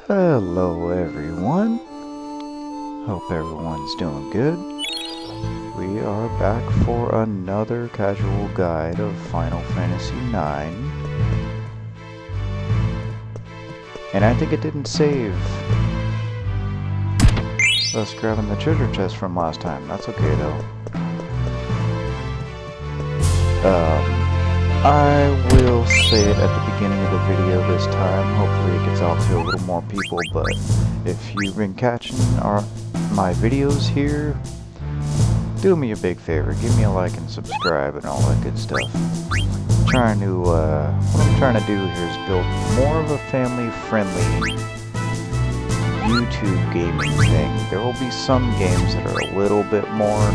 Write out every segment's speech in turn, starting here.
Hello everyone, hope everyone's doing good. We are back for another casual guide of Final Fantasy IX. And I think it didn't save us grabbing the treasure chest from last time. That's okay though. I will say it at the beginning of the video this time. Hopefully it gets out to a little more people, but if you've been catching my videos here, do me a big favor. Give me a like and subscribe and all that good stuff. What I'm trying to do here is build more of a family-friendly YouTube gaming thing. There will be some games that are a little bit more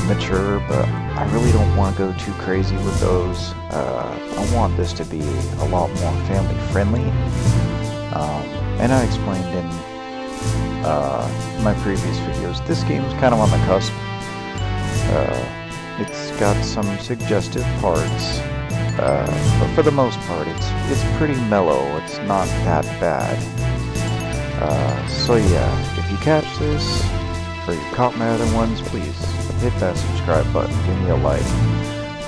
mature, but I really don't want to go too crazy with those. I want this to be a lot more family friendly, and I explained in my previous videos, this game's kind of on the cusp. It's got some suggestive parts, but for the most part it's pretty mellow. It's not that bad. So yeah, if you catch this, or you caught my other ones, please hit that subscribe button, give me a like,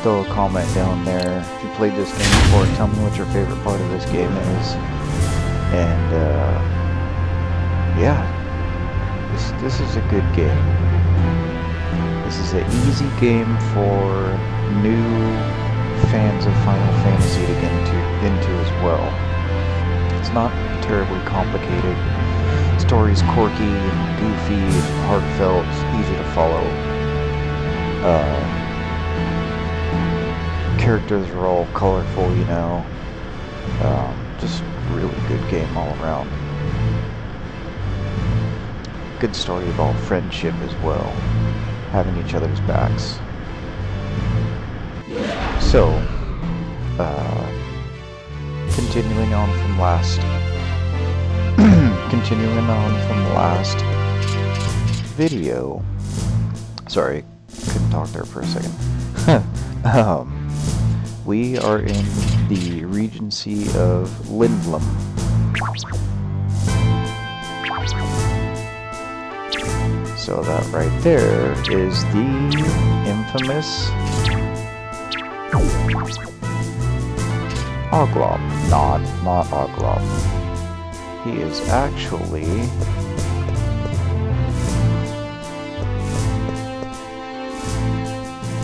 throw a comment down there. If you played this game before, tell me what your favorite part of this game is. And yeah, this is a good game. This is an easy game for new fans of Final Fantasy to get into as well. It's not terribly complicated. Story's quirky and goofy and heartfelt, easy to follow. Characters are all colorful, you know. Just really good game all around. Good story about friendship as well, having each other's backs. So, continuing on from last video. Sorry, couldn't talk there for a second. We are in the Regency of Lindblum. So that right there is the infamous Oglob. Not Oglob. He is actually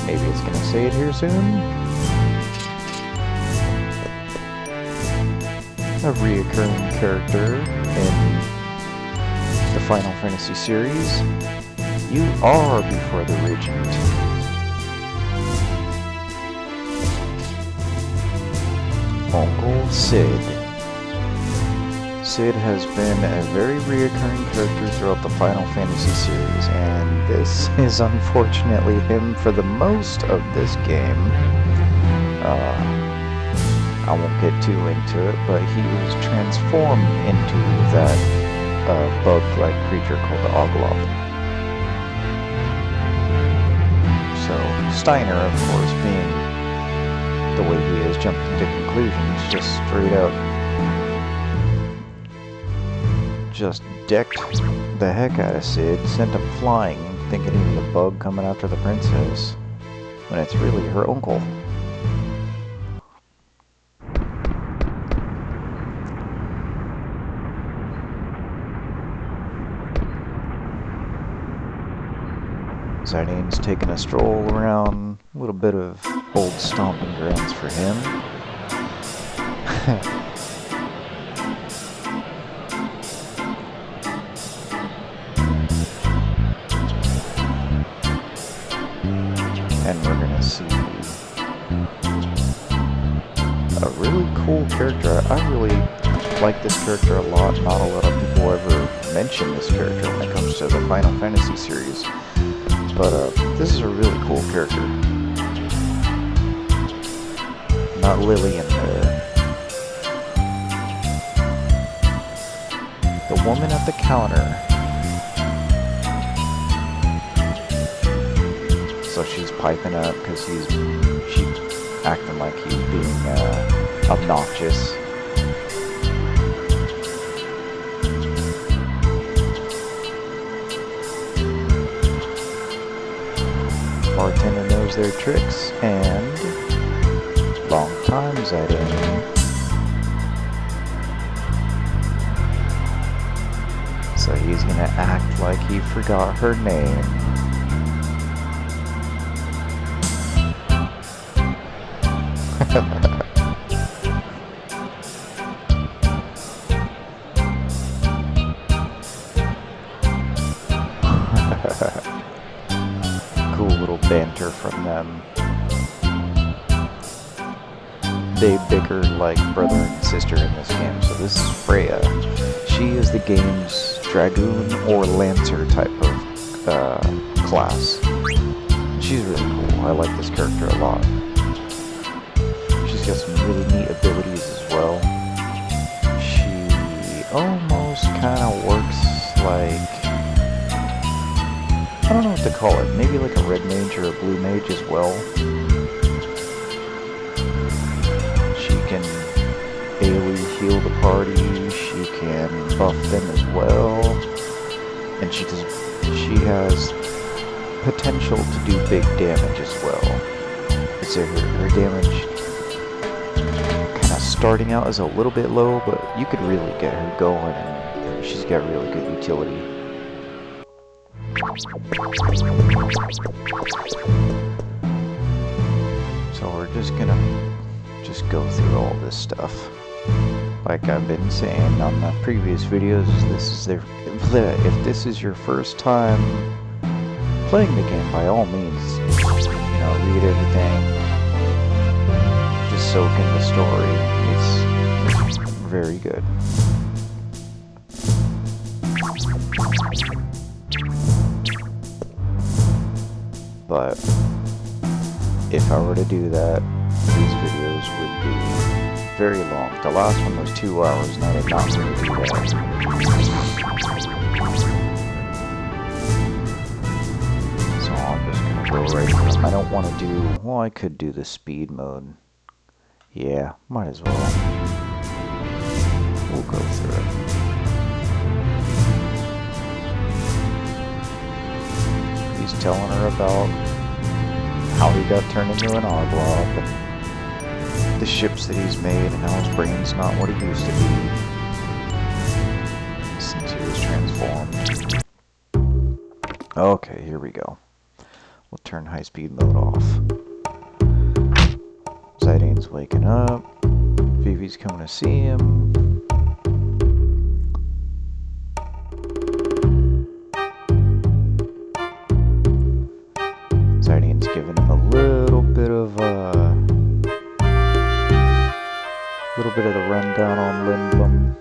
maybe it's gonna say it here soon. A reoccurring character in the Final Fantasy series. You are before the Regent. Uncle Cid. Cid has been a very reoccurring character throughout the Final Fantasy series, and this is unfortunately him for the most of this game. I won't get too into it, but he was transformed into that bug-like creature called the Oglob. So Steiner, of course, being the way he is, jumped into conclusions, just straight up just decked the heck out of Cid, sent him flying, thinking he was a bug coming after the princess, when it's really her uncle. Zydane's taking a stroll around, a little bit of old stomping grounds for him. And we're gonna see a really cool character. I really like this character a lot. Not a lot of people ever mention this character when it comes to the Final Fantasy series. But this is a really cool character. Not Lillian there. The woman at the counter. So she's piping up because she's acting like he's being obnoxious. bartender knows their tricks, and long time, Zidane. So he's gonna act like he forgot her name. Cool little banter from them. They bicker like brother and sister in this game. So this is Freya. She is the game's Dragoon or Lancer type of class. She's really cool. I like this character a lot. She's got some really neat abilities as well. She almost kind of works like, I don't know what to call it, maybe like a red mage or a blue mage as well. She can AoE heal the party, she can buff them as well, and she has potential to do big damage as well. It's her damage kind of starting out as a little bit low, but you could really get her going, and she's got really good utility. So we're just gonna go through all this stuff. Like I've been saying on the previous videos, if this is your first time playing the game, by all means, read everything, just soak in the story. It's very good. But if I were to do that, these videos would be very long. The last one was 2 hours, and I did not really do that. So I'm just going to go right through. I don't want to do... Well, I could do the speed mode. Yeah, might as well. We'll go through it. He's telling her about how he got turned into an Oglop, and the ships that he's made, and how his brain's not what it used to be since he was transformed. Okay, here we go. We'll turn high-speed mode off. Zidane's waking up. Vivi's coming to see him. Zidane's giving him a little bit of the rundown on Lindblom.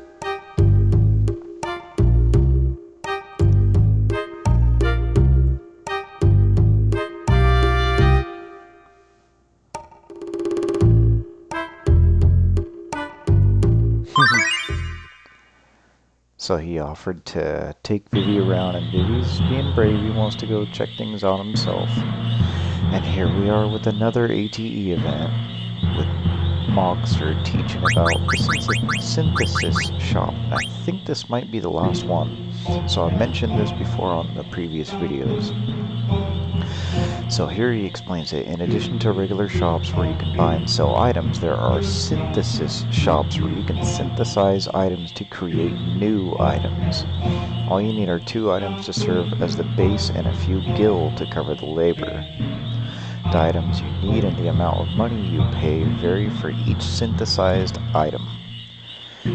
So he offered to take Vivi around, and Vivi's being brave. He wants to go check things out himself. And here we are with another ATE event with Mogster teaching about the synthesis shop. I think this might be the last one. So I mentioned this before on the previous videos. So here he explains it. In addition to regular shops where you can buy and sell items, there are synthesis shops where you can synthesize items to create new items. All you need are 2 items to serve as the base and a few gil to cover the labor. The items you need and the amount of money you pay vary for each synthesized item.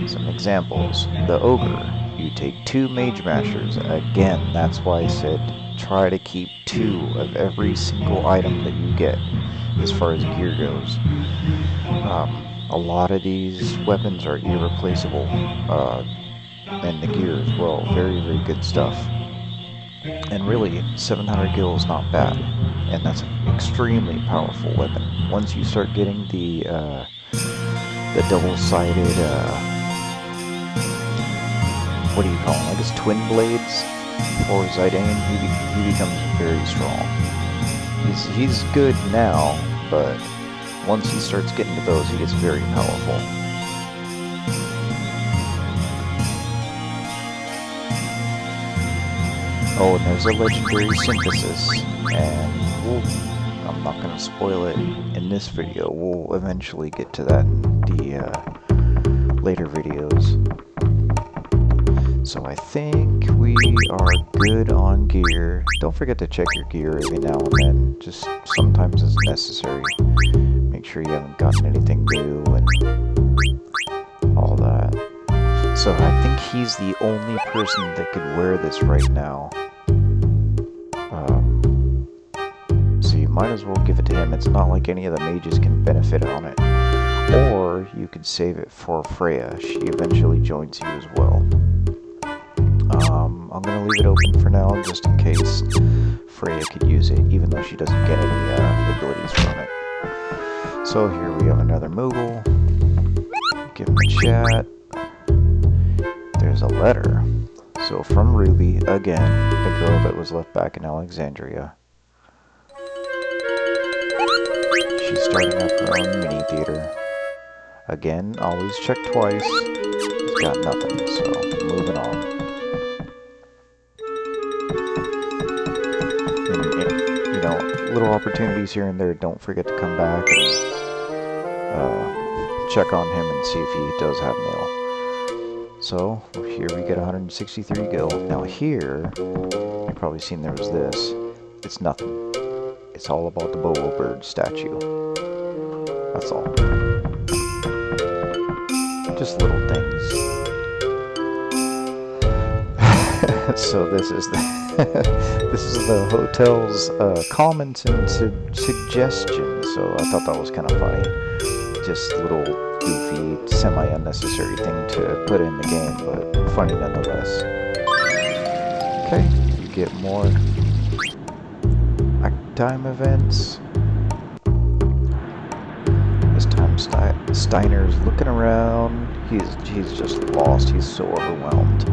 Some examples. The Ogre. You take 2 Mage Mashers. Again, that's why I said try to keep 2 of every single item that you get as far as gear goes. A lot of these weapons are irreplaceable, and the gear as well. Very, very good stuff. And really, 700 gil is not bad, and that's an extremely powerful weapon. Once you start getting the double-sided, what do you call them? I guess twin blades for Zidane, he becomes very strong. He's good now, but once he starts getting to those, he gets very powerful. Oh, and there's a legendary synthesis, and not going to spoil it in this video. We'll eventually get to that in the later videos. So I think we are good on gear. Don't forget to check your gear every now and then. Just sometimes it's necessary. Make sure you haven't gotten anything new and all that. So I think he's the only person that could wear this right now. So you might as well give it to him. It's not like any of the mages can benefit on it. Or you could save it for Freya. She eventually joins you as well. I'm going to leave it open for now, just in case Freya could use it, even though she doesn't get any abilities from it. So here we have another Moogle. Give him a chat. There's a letter. So from Ruby, again, the girl that was left back in Alexandria. She's starting up her own mini theater. Again, always check twice. It's got nothing, so moving on. You know, little opportunities here and there. Don't forget to come back and check on him and see if he does have mail. So here we get 163 gil. Now here, you've probably seen there was this. It's nothing. It's all about the Bobo Bird statue. That's all. Just little things. So this is the hotel's comments and suggestions. So I thought that was kind of funny. Just a little goofy, semi-unnecessary thing to put in the game, but funny nonetheless. Okay, you get more time events. This time Steiner's looking around. He's just lost. He's so overwhelmed.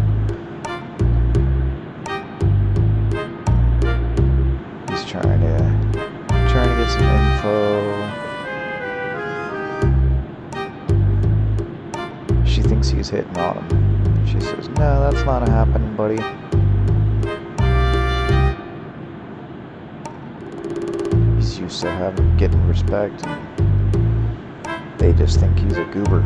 He's trying to get some info. She thinks he's hitting on him. She says, "No, that's not happening, buddy." He's used to getting respect, and they just think he's a goober.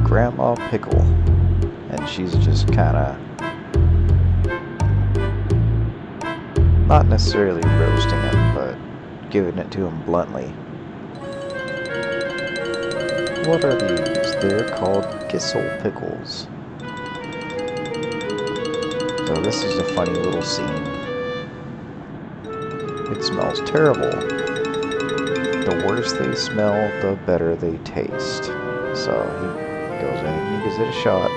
Grandma Pickle, and she's just kind of not necessarily roasting him, but giving it to him bluntly. What are these? They're called Gissel Pickles. So this is a funny little scene. It smells terrible. The worse they smell, the better they taste. So he goes ahead and he gives it a shot.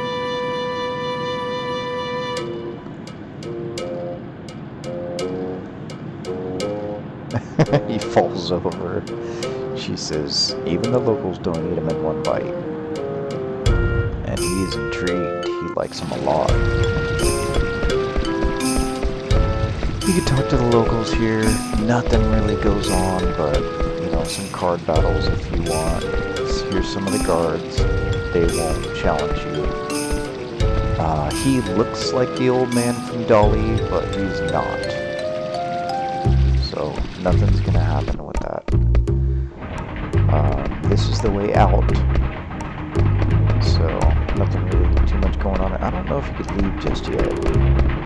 He falls over. She says, even the locals don't eat him in one bite. And he's intrigued. He likes him a lot. You can talk to the locals here. Nothing really goes on, but, you know, some card battles if you want. Here's some of the guards. They won't challenge you. He looks like the old man from Dolly, but he's not. So nothing's gonna happen with that. This is the way out. So nothing really too much going on. I don't know if you could leave just yet.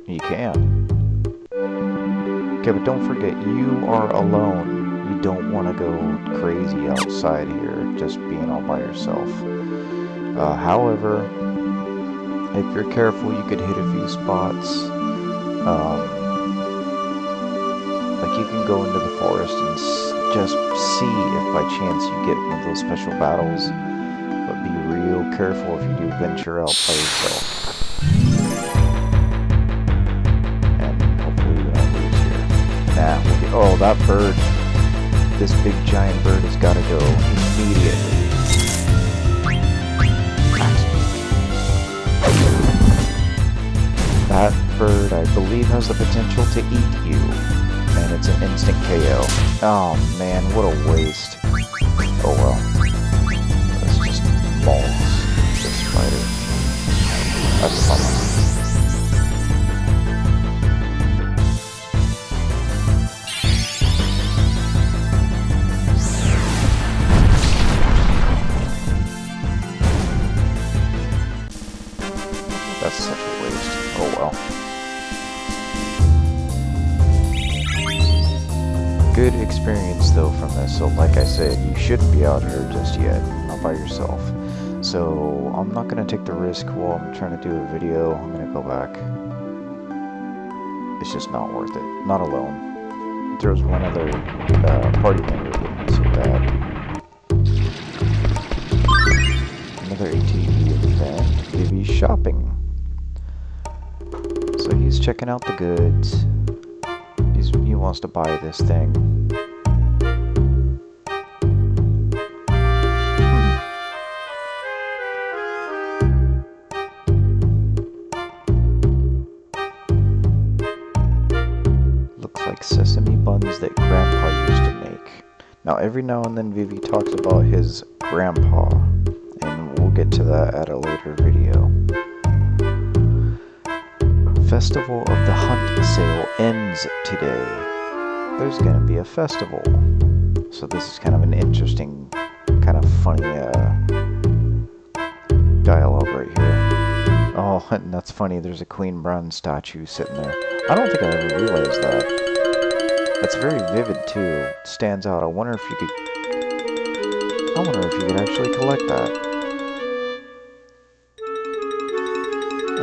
You can. Okay, but don't forget, you are alone. You don't want to go crazy outside here, just being all by yourself. However, if you're careful, you could hit a few spots. Like you can go into the forest and just see if by chance you get one of those special battles. But be real careful if you do venture out by yourself. And hopefully we don't lose here. Nah, we'll get, oh, that bird. This big giant bird has got to go immediately. That bird, I believe, has the potential to eat you. And it's an instant KO. Oh man, what a waste. Oh well. Let's just maul this spider. That's fun. experience though from this, so like I said, you shouldn't be out here just yet, not by yourself. So I'm not going to take the risk while I'm trying to do a video. I'm going to go back. It's just not worth it. Not alone. If there was one other party member, it wouldn't be so bad. Another ATV event. Vivi's shopping. So he's checking out the goods. He wants to buy this thing. Looks like sesame buns that Grandpa used to make. Now every now and then Vivi talks about his grandpa, and we'll get to that at a later video. Festival of the Hunt sale ends today. There's gonna be a festival. So this is kind of an interesting, kind of funny dialogue right here. Oh, and that's funny, there's a Queen Bronze statue sitting there. I don't think I ever realized that. That's very vivid too. It stands out. I wonder if you could actually collect that.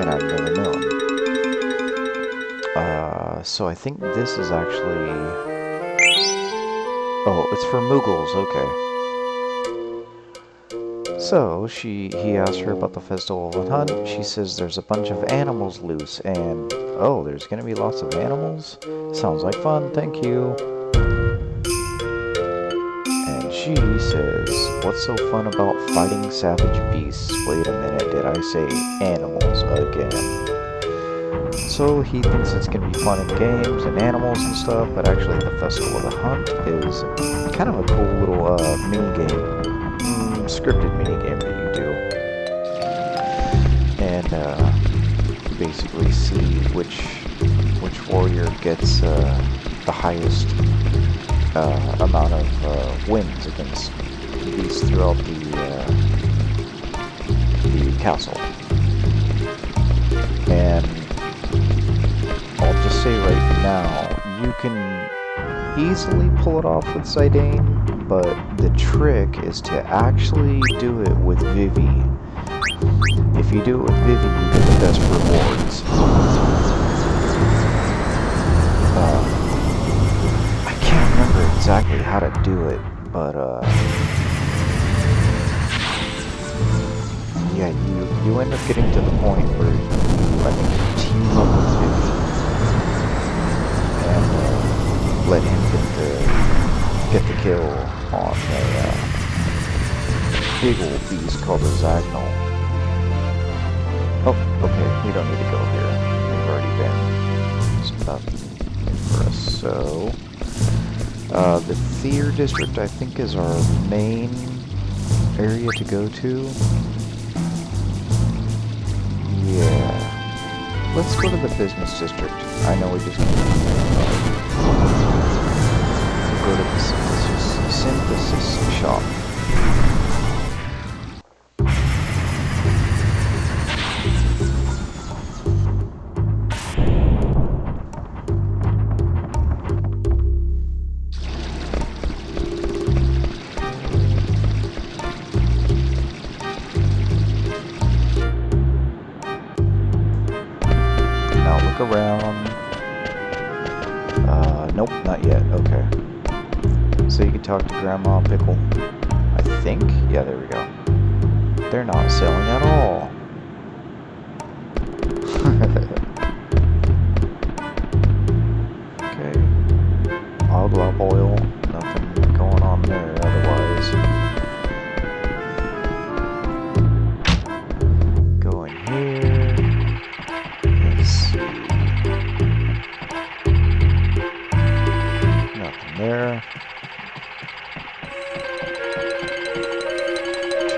And I've never known. So I think this is actually... Oh, it's for Moogles, okay. So, he asked her about the Festival of the Hunt. She says there's a bunch of animals loose, and... Oh, there's gonna be lots of animals? Sounds like fun, thank you. And she says, what's so fun about fighting savage beasts? Wait a minute, did I say animals again? So he thinks it's going to be fun and games and animals and stuff, but actually the Festival of the Hunt is kind of a cool little mini-game, scripted mini-game that you do. And basically see which warrior gets the highest amount of wins against beasts throughout the castle. And I'll just say right now, you can easily pull it off with Zidane, but the trick is to actually do it with Vivi. If you do it with Vivi, you get the best rewards. I can't remember exactly how to do it, but yeah, you end up getting to the point where I think you team up with Vivi and let him get the kill on a big old beast called a Zagnol. Oh, okay, we don't need to go here. We've already been. There's nothing for us. So, the Thier District, I think, is our main area to go to. Yeah. Let's go to the business district. I know we just can't go to the synthesis shop. Around. Nope, not yet. Okay. So you can talk to Grandma Pickle. I think? Yeah, there we go. They're not selling at all. Okay. Oglop oil. Nothing going on there otherwise. Going here. Let's see. Nothing there.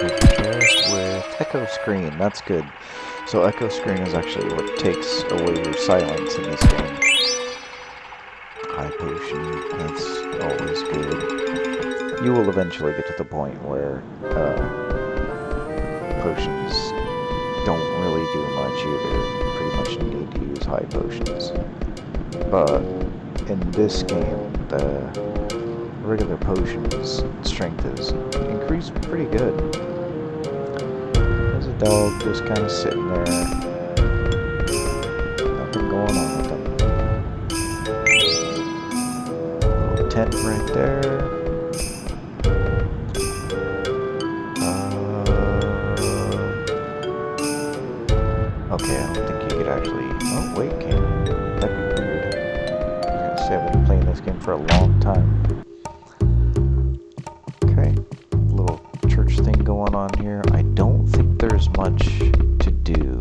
Chest with Echo Screen. That's good. So Echo Screen is actually what takes away your silence in this game. High Potion. That's always good. You will eventually get to the point where potions don't really do much either. You pretty much need to use high potions. But in this game, regular potions strength is increased pretty good. There's a dog just kind of sitting there. Nothing going on with him. Little tent right there. Okay, I don't think you could actually... Oh, wait, can you? That'd be weird. I was gonna say, I've been playing this game for a long time. Okay, little church thing going on here. I don't think there's much to do.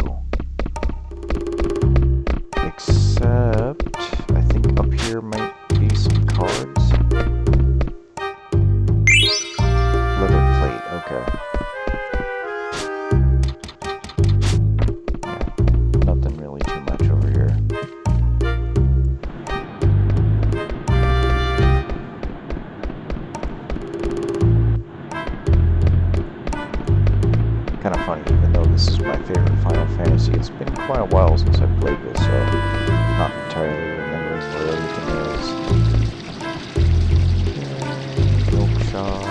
Except, I think up here might be some cards. Leather plate, okay. Kind of funny, even though this is my favorite Final Fantasy. It's been quite a while since I played this, so I'm not entirely remembering where everything is. Okay, milk shop.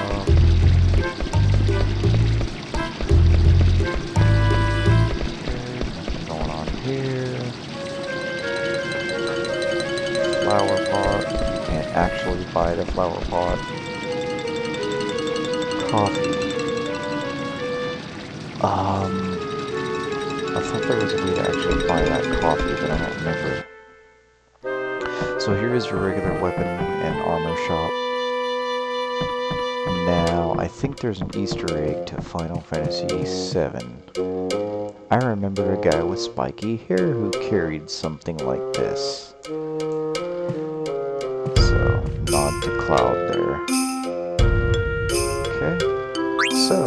Nothing going on here. Flower pot. You can't actually buy the flower pot. Coffee. I thought there was a way to actually buy that coffee, but I don't remember. So here is your regular weapon and armor shop. Now, I think there's an Easter egg to Final Fantasy VII. I remember a guy with spiky hair who carried something like this. So, nod to Cloud there. Okay, so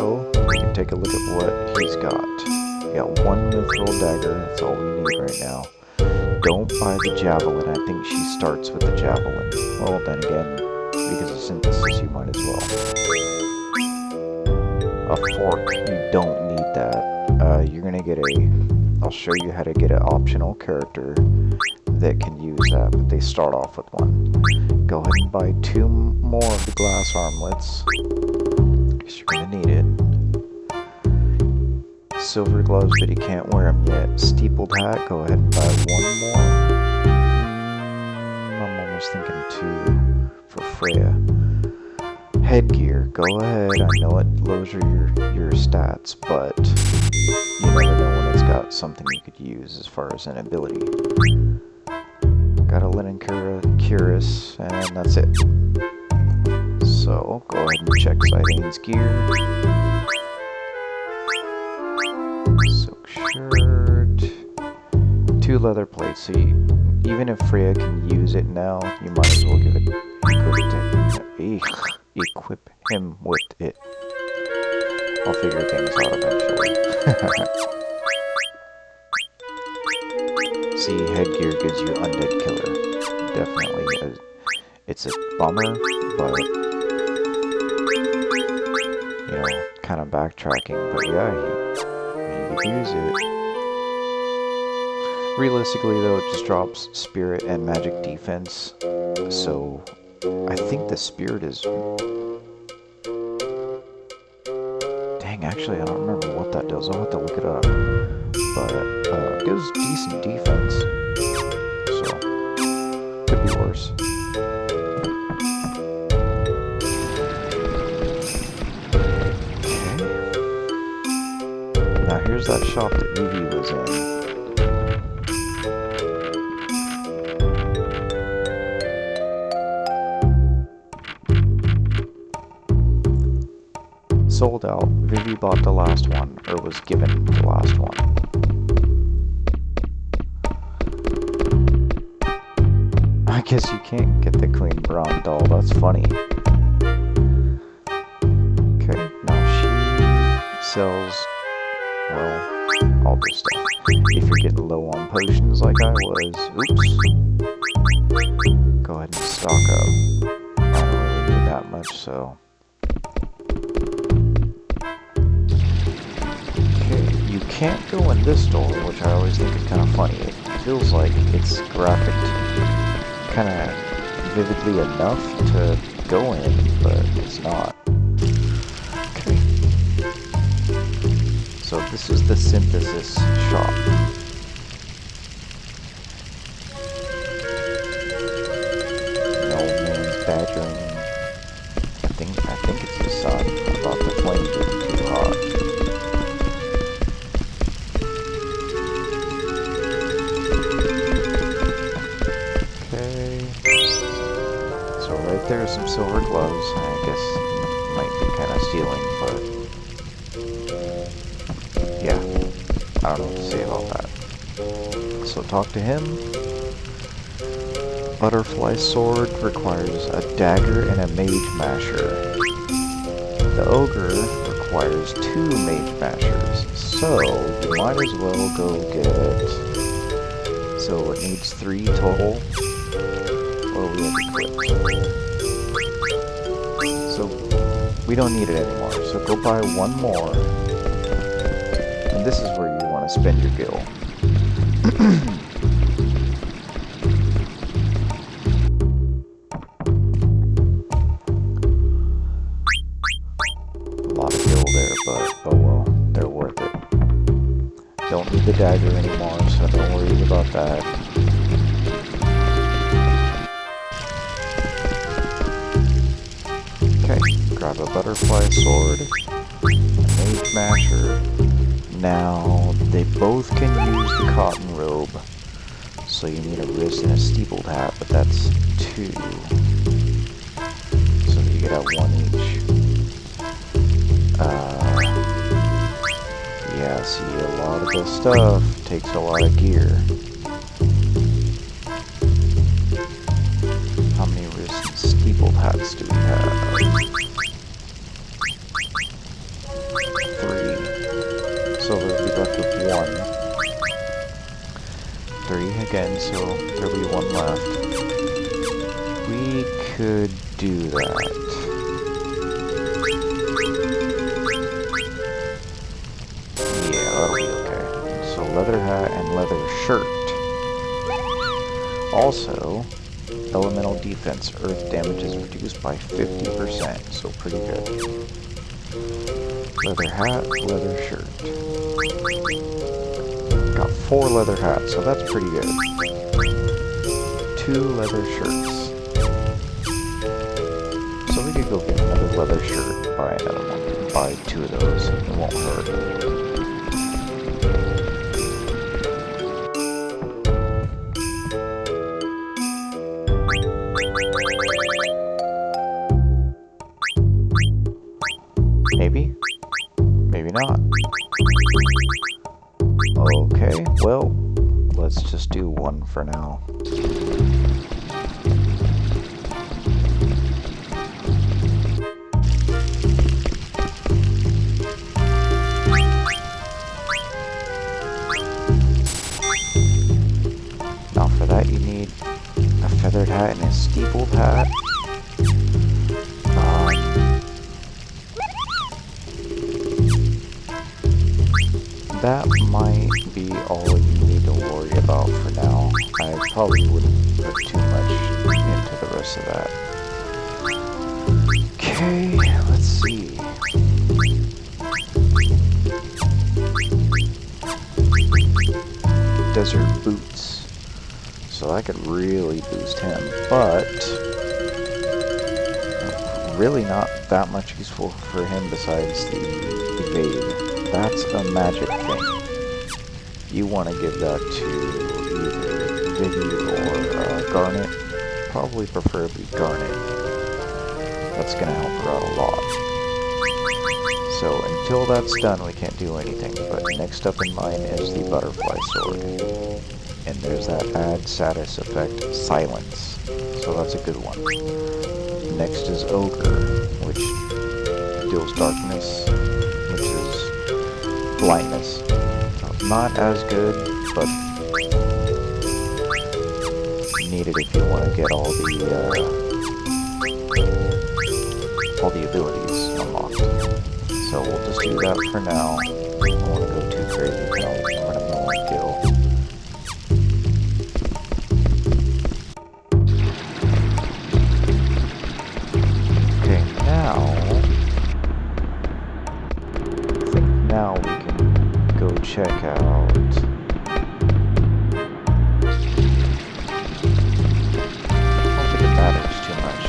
we can take a look at what he's got. We got one mithril dagger, that's all we need right now. Don't buy the javelin, I think she starts with the javelin. Well, then again, because of synthesis, you might as well. A fork, you don't need that. You're gonna get I'll show you how to get an optional character that can use that, but they start off with one. Go ahead and buy 2 more of the glass armlets, because you're gonna need it. Silver gloves, but you can't wear them yet. Steepled hat, go ahead and buy 1 more. I'm almost thinking 2 for Freya. Headgear, go ahead, I know it lowers your stats, but you never know when it's got something you could use as far as an ability. Got a linen cuirass, and that's it. So, go ahead and check Sidane's gear. Silk shirt. 2 leather plates, so even if Freya can use it now, you might as well equip him with it. I'll figure things out eventually. See, headgear gives you undead killer. Definitely, it's a bummer, but you know, kind of backtracking. But yeah, you could use it. Realistically, though, it just drops spirit and magic defense. So I think the spirit is. Dang, actually, I don't remember what that does. I'll have to look it up. But it gives decent defense, so could be worse. Okay. Now here's that shop that Vivi was in. Sold out. Vivi bought the last one, or was given the last one. I guess you can't get the Queen Brown doll, that's funny. Okay, now she sells, well, all this stuff. If you're getting low on potions like I was, oops, go ahead and stock up. I don't really need that much, so. You can't go in this door, which I always think is kind of funny. It feels like it's graphic kind of vividly enough to go in, but it's not. Okay. So this is the synthesis shop. An old man's badgering. I think it's his son about the flame getting too hot. Okay. So right there are some silver gloves. I guess might be kind of stealing, but yeah, I don't know what to say about that. So talk to him. Butterfly sword requires a dagger and a mage masher. The ogre requires 2 mage mashers, so you might as well go get... So it needs 3 total. What do we have equipped? So we don't need it anymore, so go buy 1 more. And this is where you want to spend your gil. Don't need the dagger anymore, so don't worry about that. Okay, grab a butterfly sword, a mage masher. Now, they both can use the cotton robe, so you need a wrist and a steepled hat, but that's 2. So you get out 1 each. Yeah, see, a lot of this stuff takes a lot of gear. How many wrist and steepled hats do we have? 3. So there'll be left with 1. 3 again, so there'll be 1 left. We could do that. Leather hat and leather shirt. Also, elemental defense. Earth damage is reduced by 50%, so pretty good. Leather hat, leather shirt. Got 4 leather hats, so that's pretty good. 2 leather shirts. So we could go get another leather shirt, buy another one. Buy 2 of those, it won't hurt. Maybe? Maybe not. Okay, well, let's just do 1 for now. Now for that you need a feathered hat and a steepled hat. That might be all you need to worry about for now. I probably wouldn't put too much into the rest of that. Okay, let's see. Desert boots. So that could really boost him, but really not that much useful for him besides the evade. That's a magic thing. You want to give that to either Viggy or Garnet. Probably preferably Garnet. That's going to help her out a lot. So until that's done, we can't do anything. But next up in line is the butterfly sword. And there's that add status effect, silence. So that's a good one. Next is ogre, which deals darkness, which is blindness. Not as good, but needed if you want to get all the abilities unlocked. So we'll just do that for now. I don't want to go too crazy, but I'll run a more kill. check out. I don't think it matters too much.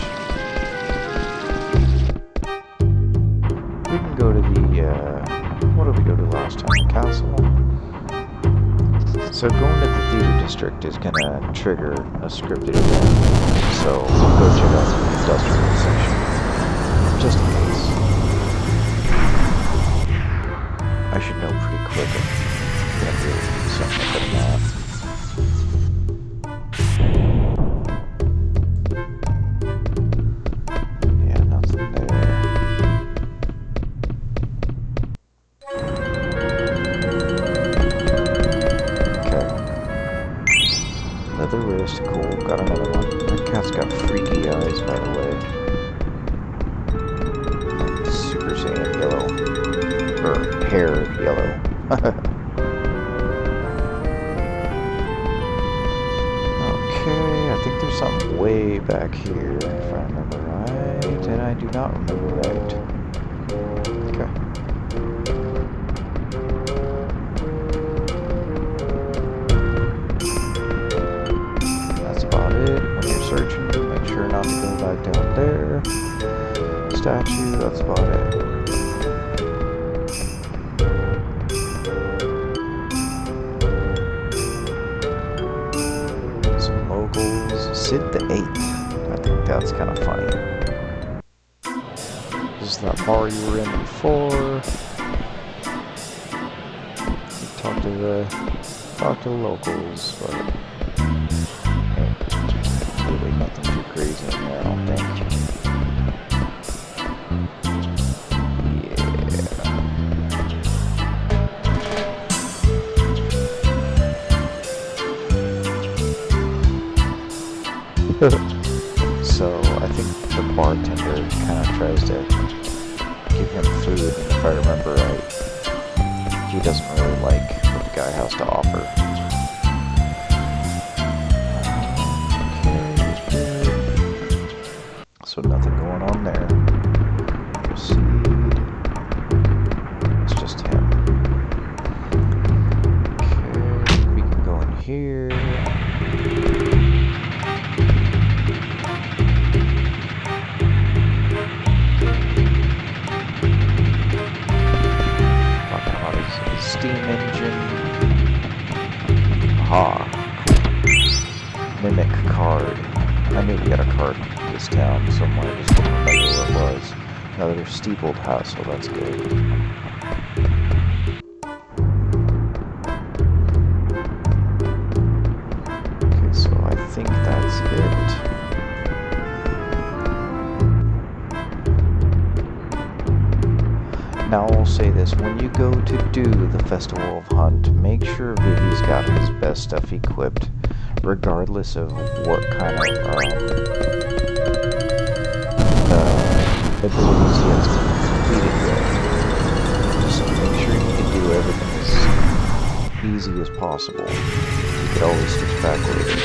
We can go to the, what did we go to last time? The castle? So going to the theater district is gonna trigger a scripted event. So we'll go check out the industrial section. Just in case. I should know pretty quick if I'm gonna be able to do something like that. Yeah, nothing there. Okay. Leather wrist, cool. Got another one. My cat's got freaky eyes, by the way. Like Super Saiyan yellow. Or hair yellow. Okay, I think there's something way back here, if I remember right, and I do not remember right. Okay. That's about it. When you're searching, make sure not to go back down there. Statue, that's about it. Sid the 8th. I think that's kind of funny. This is that bar you were in before. You talk to the locals, but really nothing too crazy in there, I don't think. So I think the bartender kind of tries to give him food, and if I remember right, he doesn't really like what the guy has to offer. Okay, so nothing going on there. Proceed. It's just him. Okay, we can go in here. Steam engine. Aha. Mimic card. I knew we had a card in this town somewhere, just didn't remember where it was. Another steepled house, so that's good. Okay, so I think that's it. Now I'll say this, when you go to do the Festival of Hunt, make sure Vivi's got his best stuff equipped, regardless of what kind of abilities he has to complete it with. Just make sure you can do everything as easy as possible. You could always switch back later.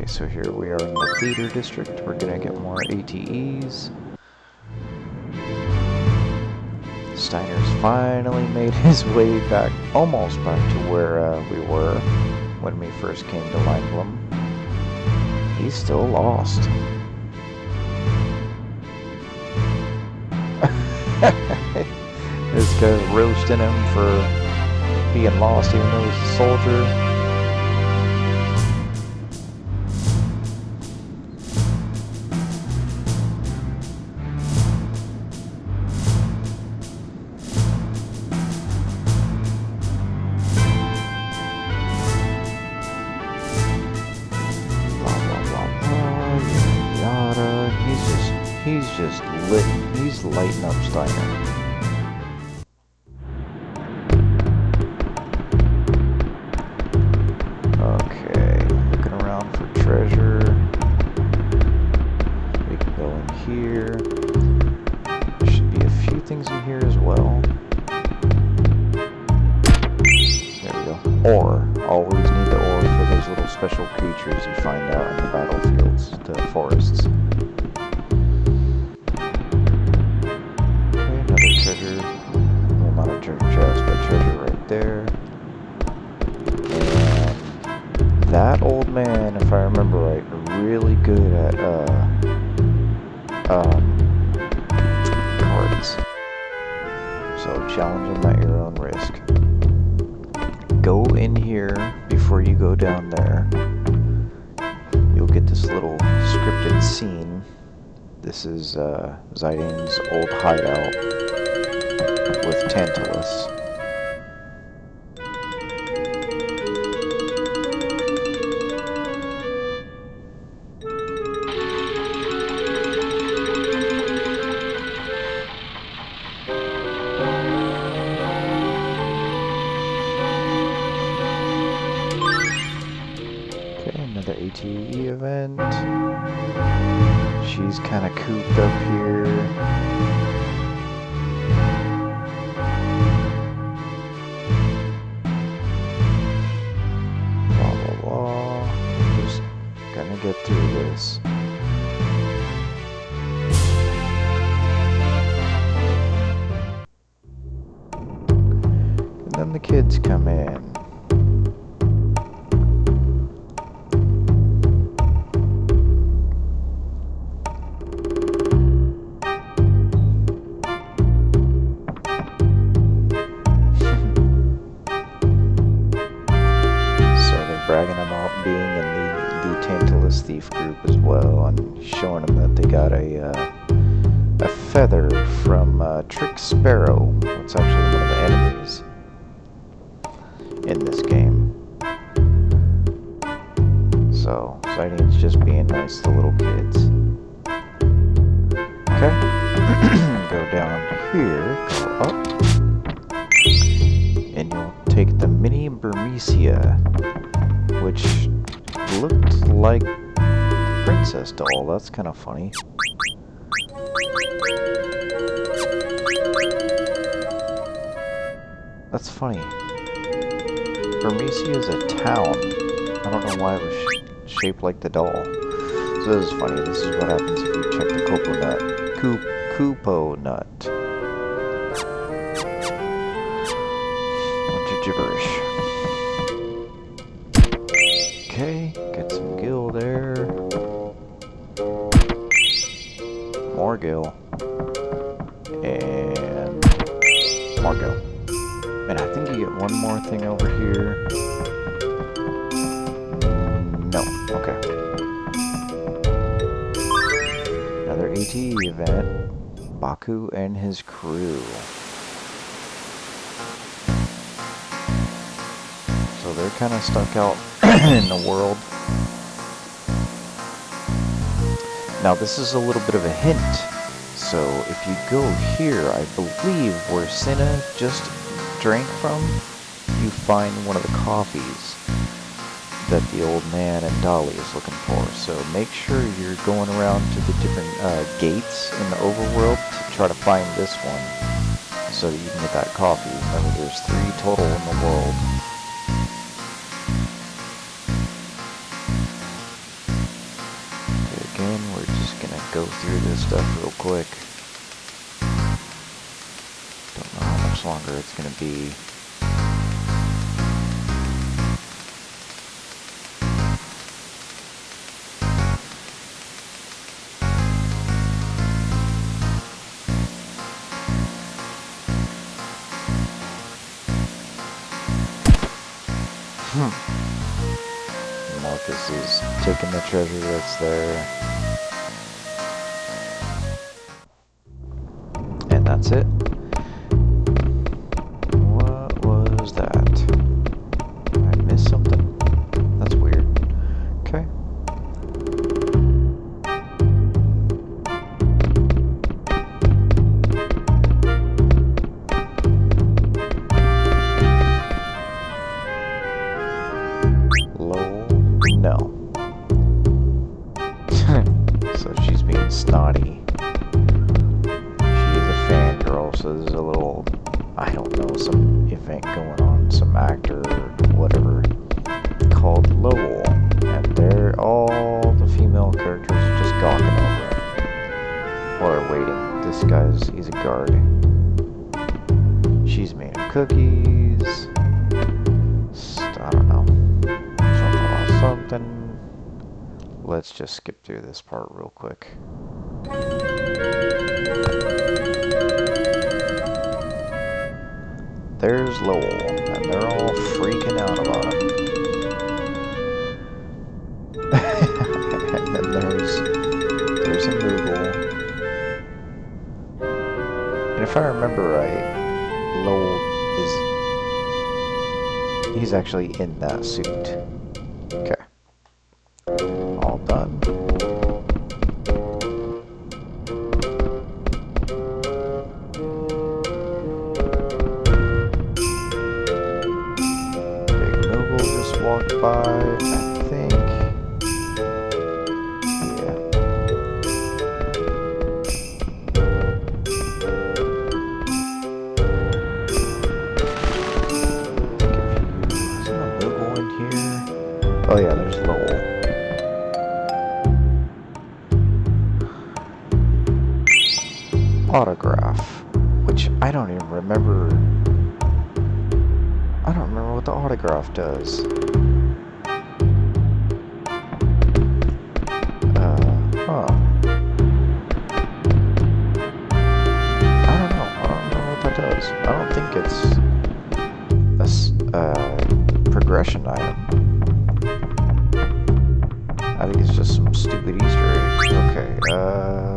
So here we are in the theater district. We're gonna get more ATEs. Steiner's finally made his way back, almost back to where we were when we first came to Langlum. He's still lost. This guy's roasting him for being lost even though he's a soldier. He's lighting up Steiner. Okay, looking around for treasure. We can go in here. There should be a few things in here as well. There we go. Ore. Always need the ore for those little special creatures you find out in the battlefields, the forests. right there. And that old man, if I remember right, really good at cards. So challenge him at your own risk. Go in here before you go down there. You'll get this little scripted scene. This is Ziding's old hideout with Tantalus. Another ATE event. She's kind of cooped up here. Blah, blah, blah. Just gonna get through this. And then the kids come in. Bragging about being in the Tantalus Thief group as well, and showing them that they got a feather from Trick Sparrow. It's actually one of the enemies in this game. So, Ziding's just being nice to little kids. Okay. Go down here, go up, and you'll take the mini Burmecia, which looked like Princess Doll. That's kind of funny. That's funny. Burmecia is a town. I don't know why it was shaped like the doll. So this is funny. This is what happens if you check the Kupo nut. Kupo nut. Bunch of gibberish. Okay, get some gil there. More gil. And more gil. And I think you get one more thing over here. No, okay. Another ATE event. Baku and his crew. So they're kind of stuck out in the world. Now this is a little bit of a hint. So if you go here, I believe where Cinna just drank from, you find one of the coffees that the old man and Dolly is looking for. So make sure you're going around to the different gates in the overworld to try to find this one so that you can get that coffee. Remember, there's 3 total in the world. Okay, again, we're just gonna go through this stuff real quick. Don't know how much longer it's gonna be. Marcus is taking the treasure that's there. And that's it. What was that? I missed something? That's weird. Okay. No. So she's being snotty. She is a fangirl, so there's a little, I don't know, some event going on, some actor or whatever, called Lowell. And they're all the female characters are just gawking over it. While they're waiting. This guy's, he's a guard. She's made of cookies. something. Let's just skip through this part real quick. There's Lowell, and they're all freaking out about him. And then there's a Moogle. And if I remember right, Lowell he's actually in that suit. Okay. All done. Big Moogle just walked by, I think. Yeah. Isn't a Moogle in here? Oh yeah, there's Lowell. Autograph, which I don't even remember. I don't remember what the autograph does. Huh. I don't know what that does. I don't think it's a progression item. I think it's just some stupid Easter eggs. Okay,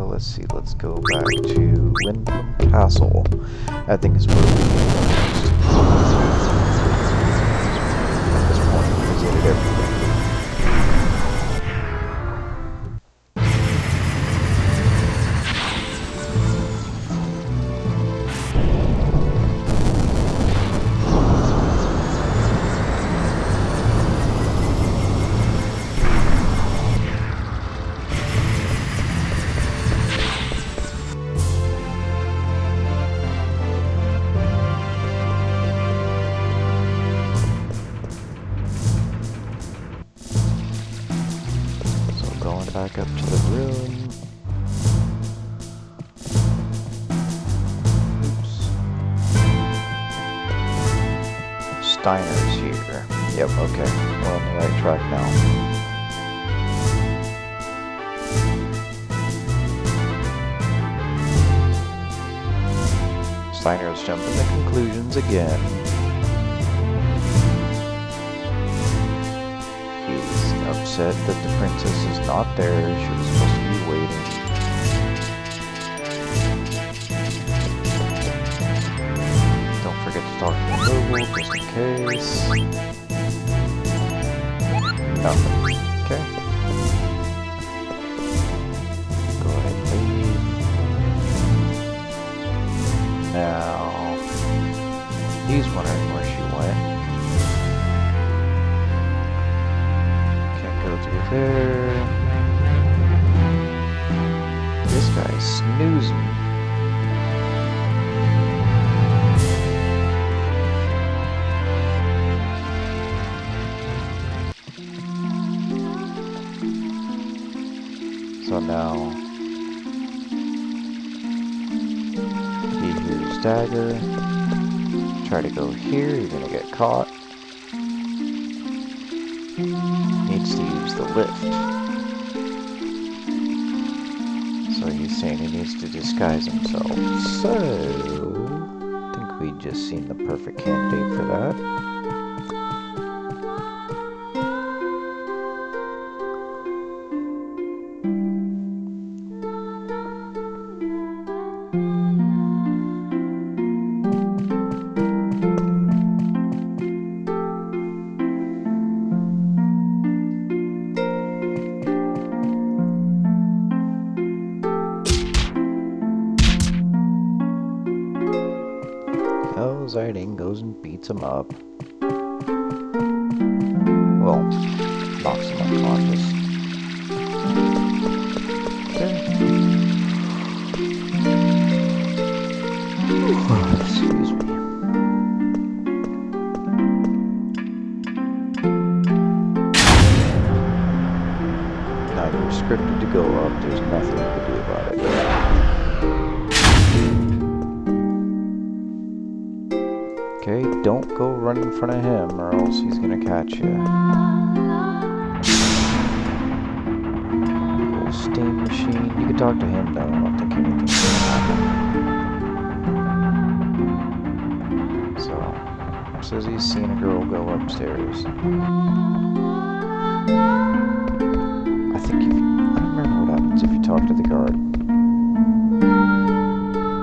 let's see. Let's go back to Lindblom Castle. I think is where we go next. At this point, we visited everything. Back up to the room. Oops. Steiner's here. Yep, okay. We're on the right track now. Steiner's jumping to conclusions again. Upset that the princess is not there. She was supposed to be waiting. Don't forget to talk to the Moogle just in case. Nothing. Okay. Go ahead and leave. Now, he's wondering where she went. There. This guy's snoozing. So now he hears Dagger. Try to go here, you're gonna get caught. Needs to use the lift. So he's saying he needs to disguise himself. So, I think we just seen the perfect candidate for that. Zidane goes and beats him up. Well, knocks him unconscious. Okay. Excuse me. Now you're scripted to go up, there's nothing you can do about it. Okay, don't go run in front of him or else he's gonna catch you. talk to him, though, I don't think anything's gonna happen. So, says he's seen a girl go upstairs. I don't remember what happens if you talk to the guard.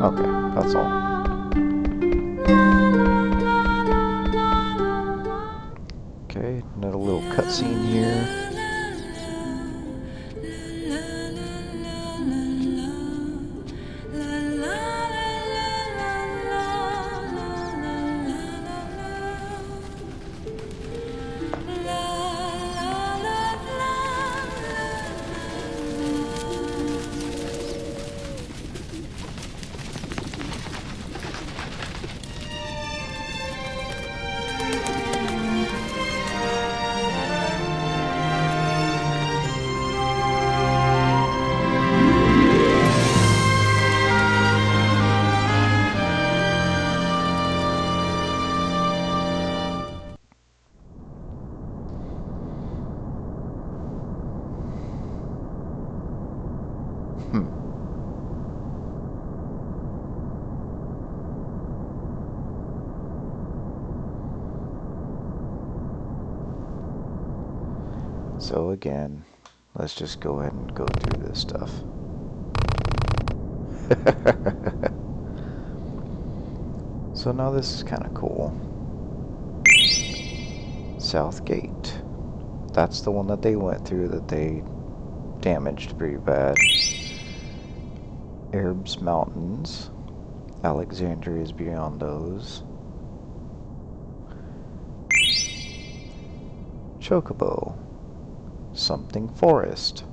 Okay, that's all. Okay, another little cutscene here. So again, let's just go ahead and go through this stuff. So now this is kind of cool. South Gate. That's the one that they went through that they damaged pretty bad. Arabs Mountains. Alexandria is beyond those. Chocobo. Something Forest.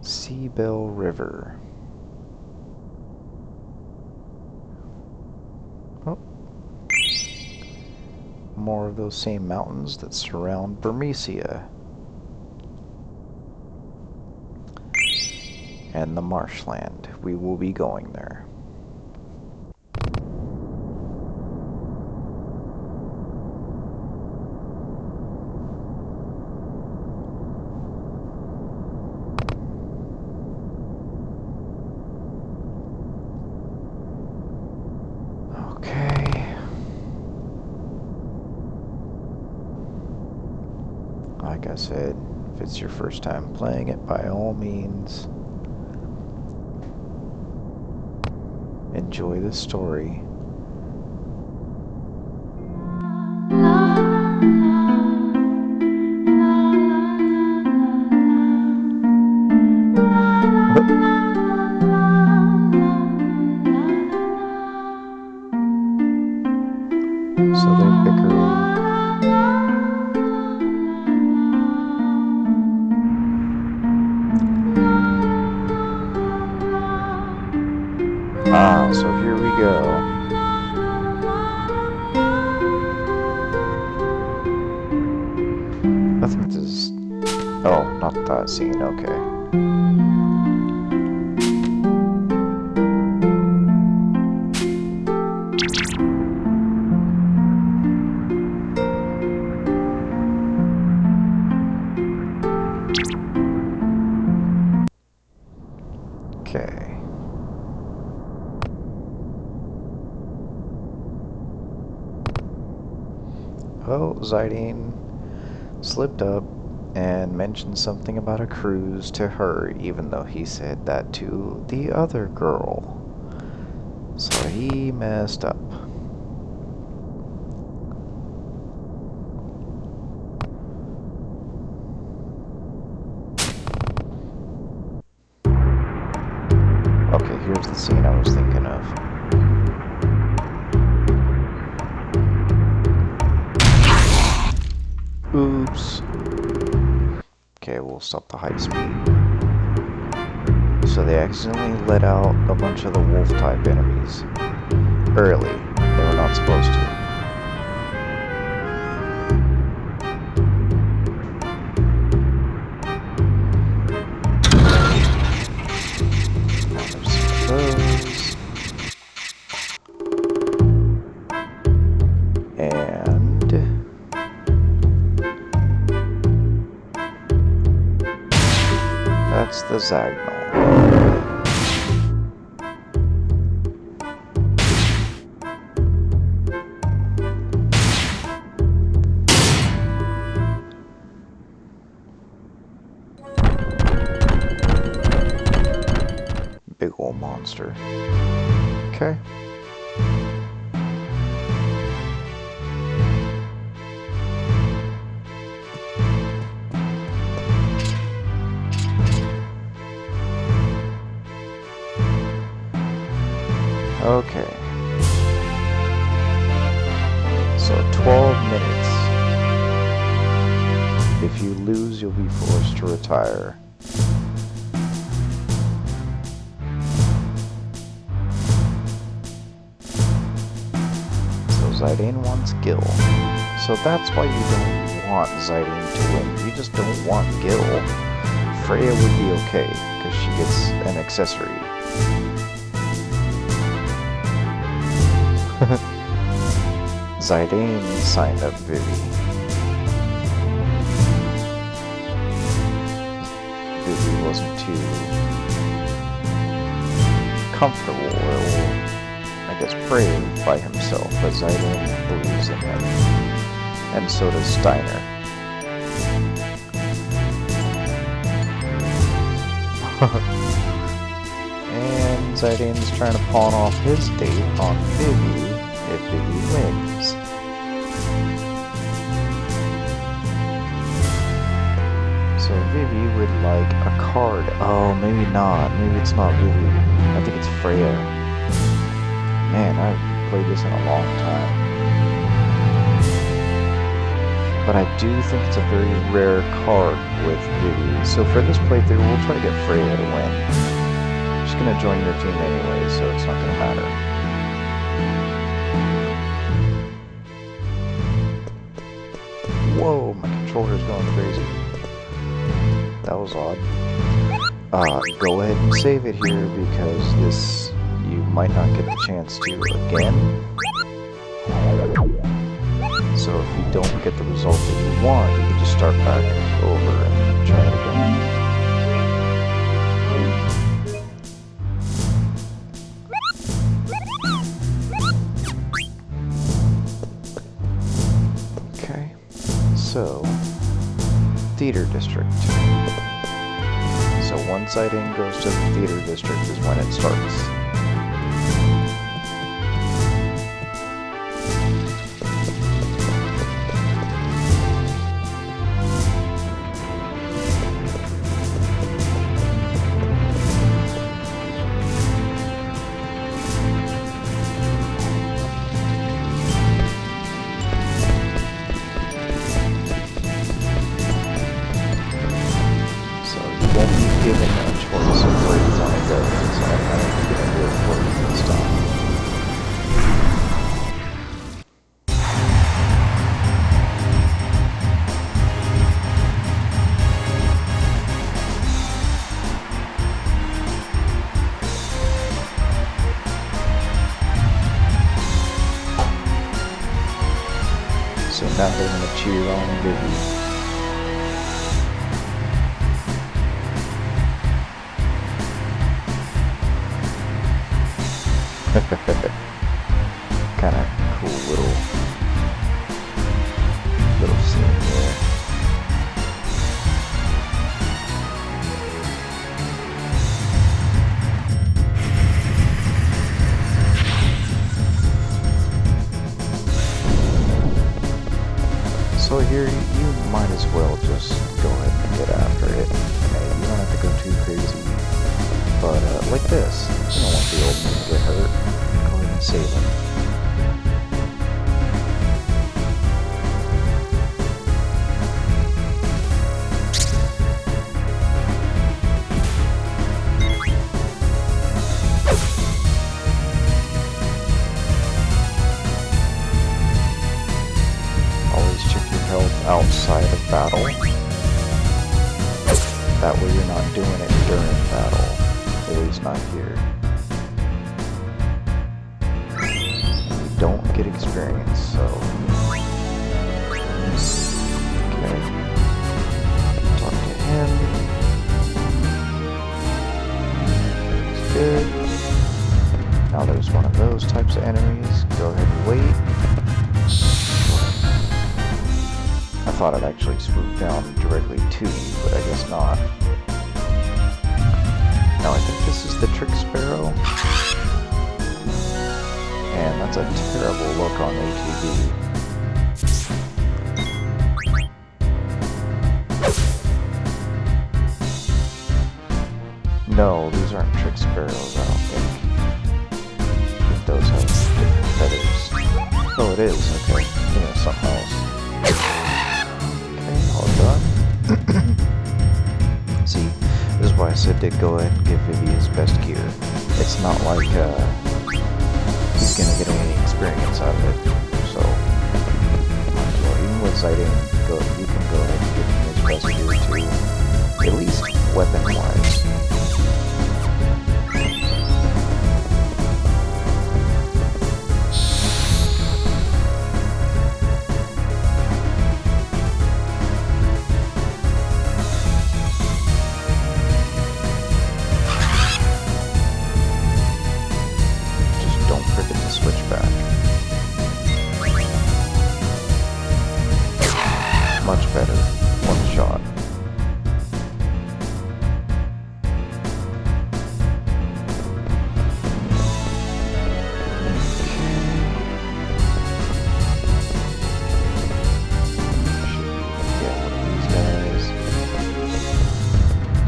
Seabell River. Oh. More of those same mountains that surround Bermesia. And the marshland. We will be going there. Okay. Like I said, if it's your first time playing it, by all means, enjoy the story. So they're bickering. Ah, so here we go. I think this is... Oh, not that scene, okay. Okay. Well, Zidane slipped up and mentioned something about a cruise to her, even though he said that to the other girl. So he messed up. Okay, here's the scene I was thinking of. Oops. Okay, we'll stop the high speed. So they accidentally let out a bunch of the wolf-type enemies early. They were not supposed to. Now there's some of those. And That's the Zagnal. Big ol' monster. Okay. Okay. So 12 minutes. If you lose, you'll be forced to retire. So Zidane wants Gil. So that's why you don't want Zidane to win. You just don't want Gil. Freya would be okay, because she gets an accessory. Zidane signed up Vivi. Vivi wasn't too comfortable, or I guess brave by himself, but Zidane believes in him. And so does Steiner. And Zidane's trying to pawn off his date on Vivi if Vivi wins. So Vivi would like a card. Oh, maybe not. Maybe it's not Vivi. I think it's Freya. Man, I've played this in a long time. But I do think it's a very rare card with Vivi. So for this playthrough, we'll try to get Freya to win. She's gonna join your team anyway, so it's not gonna matter. Whoa, my controller's going crazy. That was odd. Go ahead and save it here, because this, you might not get the chance to again. So if you don't get the result that you want, you can just start back over and try it again. Okay, so Theater District. So one Zidane goes to the Theater District is when it starts. Given a choice of where you want to go, so I'm going to do it for you this time. So now they're going to cheer on Vivi. Kind of cool little scene there. So here you might as well just go ahead and get after it. Maybe you don't have to go too crazy. But like this, you don't want the old man to get hurt. Go ahead and save him. Always check your health outside of battle. That way you're not doing it during battle. At least not here. You don't get experience, so... Okay. Talk to him. thought it actually swooped down directly to you, but I guess not. Now I think this is the trick sparrow. And that's a terrible look on ATV. No, these aren't trick sparrows, I don't think. I think those have different feathers. Oh, it is, okay. Yeah, something else. Okay, all done. See, this is why I said to go ahead and give Vivi his best gear. It's not like he's gonna get any experience out of it, so even with sighting, you can go ahead and give him his best gear too, at least weapon-wise. Much better. One shot. Get one of these guys.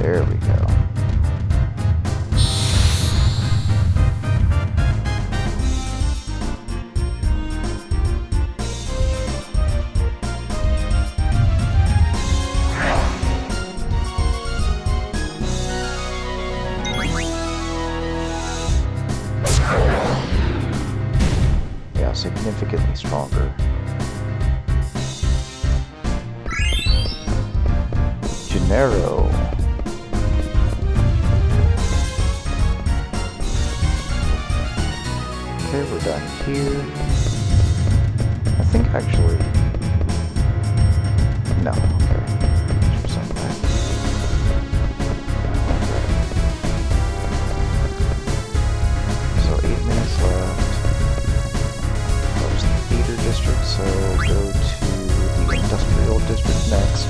There we go. Significantly stronger. Gennaro. Okay, we're done here. I think actually... No, okay. Let's something back here. So 8 minutes left. District, so go to the industrial district next.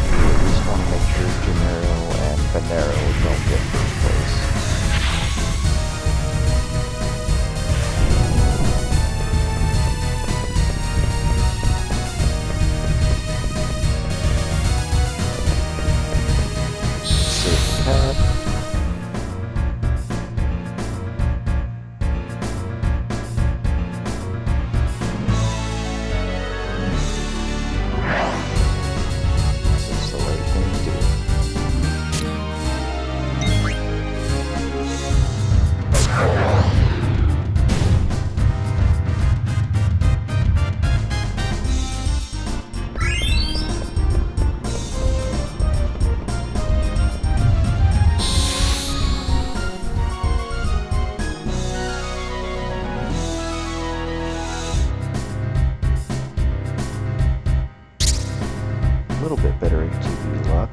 We at least want to make sure Gennaro and Venero don't get first place. Save the tab. A little bit better ATV luck.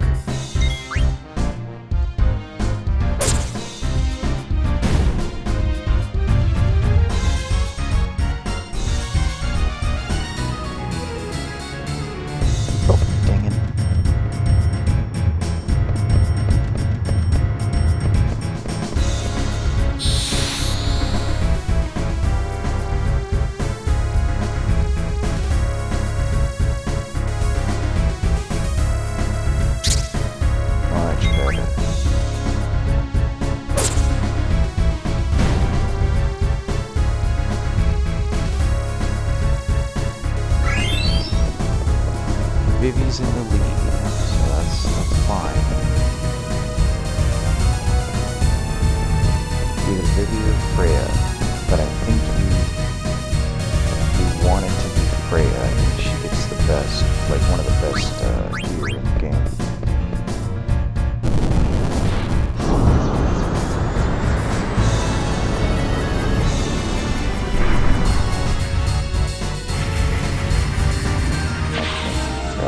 Oh, dang it. Vivi's in the lead, so that's fine. Either Vivi or Freya, but I think you want it to be Freya. I think she gets the best, like one of the best gear in the game.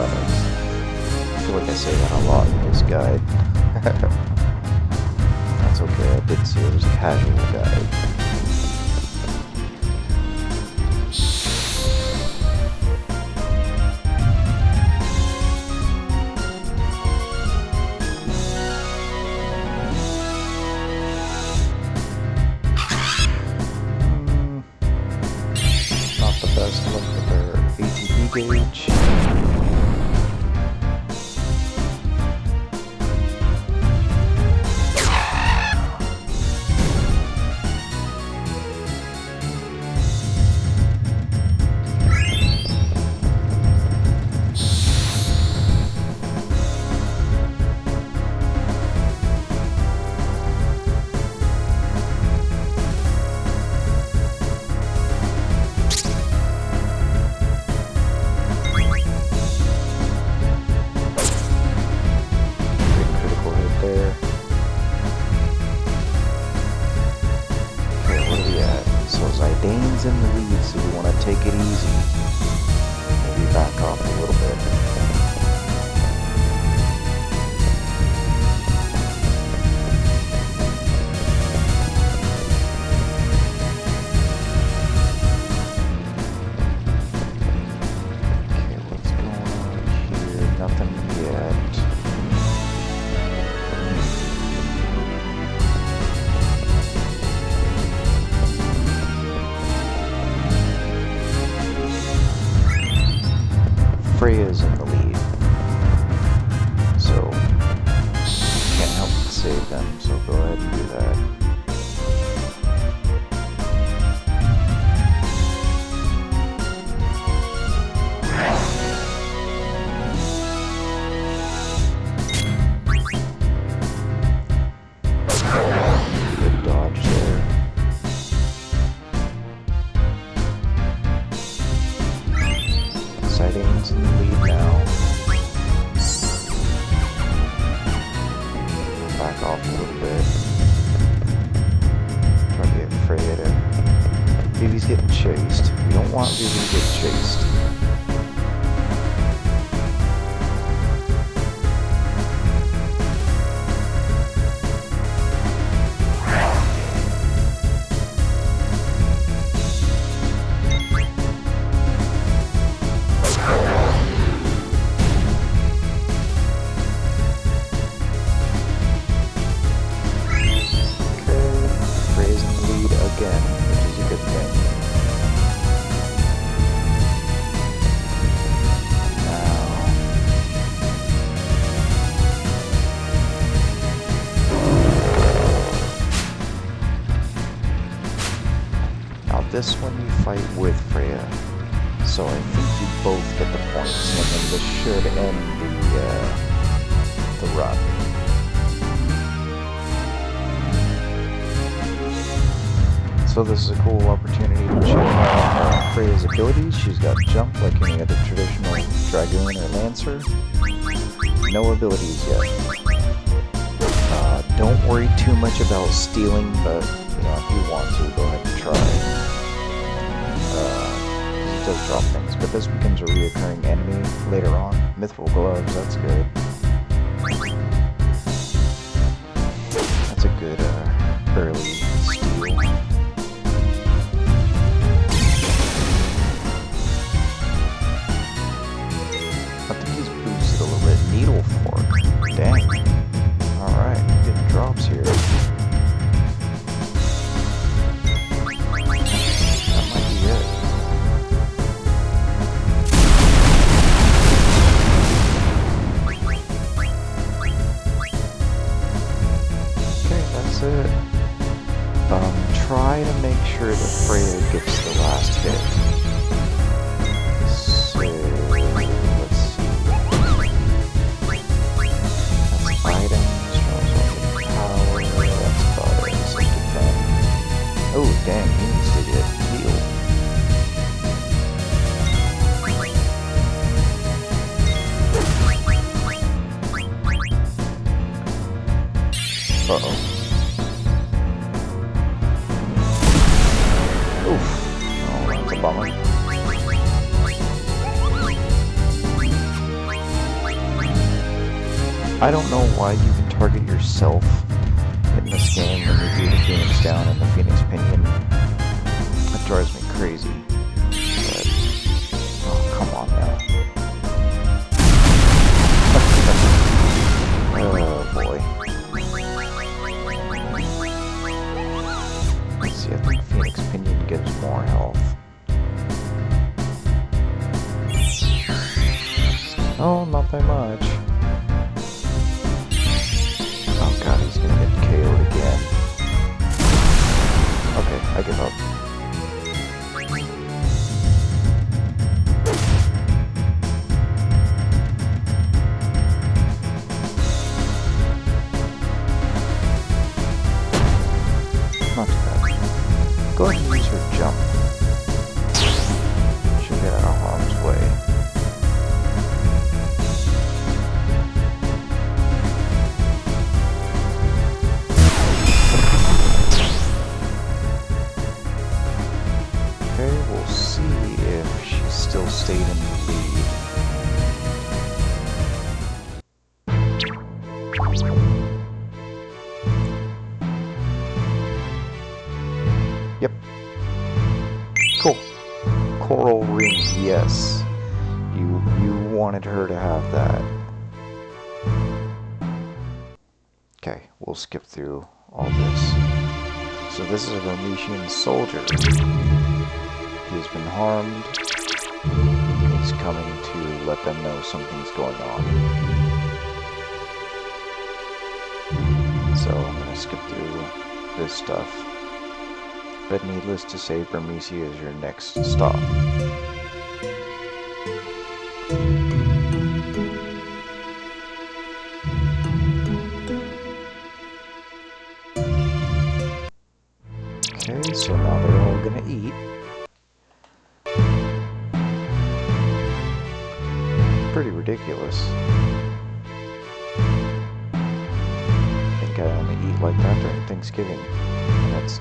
I feel like I say that a lot in this guide. That's okay, I did say it was a casual guide. in the lead, so we want to take it easy. Maybe back off a little bit. Okay, what's going on here? Nothing yet. Freya's in the lead, so can't help but save them, so go ahead and do that. Good dodge there. Sightings in the lead now. Back off a little bit. Try to get Freya to... Vivi's getting chased. We don't want Vivi to get chased. Again, which is a good thing. Now this one you fight with Freya, so I think you both get the points, and then this should end the run. So this is a cool opportunity to check out Freya's abilities. She's got jump like any other traditional Dragoon or Lancer. No abilities yet. Don't worry too much about stealing, but you know, if you want to, go ahead and try. It does drop things, but this becomes a reoccurring enemy later on. Mithril gloves, that's good. That's a good early steal. Needle fork. Dang. Alright, getting drops here. That might be it. Okay, that's it. Try to make sure that Freya gets the last hit. Oh, dang, he needs to get healed. Uh-oh. Oof. Oh, that's a bummer. I don't know why you can target yourself in this game when you do the Phoenix down and the Phoenix Pinion. That drives me crazy. But, oh, come on now. Oh boy. Let's see, I think Phoenix Pinion gives more health. Oh, not by much. Oh god, he's gonna get KO'd again. Okay, I give up. Not too bad. Go ahead and use her jump. She'll get out of harm's way. Yep. Cool. Coral ring, yes. You wanted her to have that. Okay, we'll skip through all this. So this is a Vermetian soldier. He's been harmed. He's coming to let them know something's going on. So I'm going to skip through this stuff. But needless to say, Vermesia is your next stop. Okay, so now they're all going to eat. Pretty ridiculous. I think I only eat like that during Thanksgiving. And that's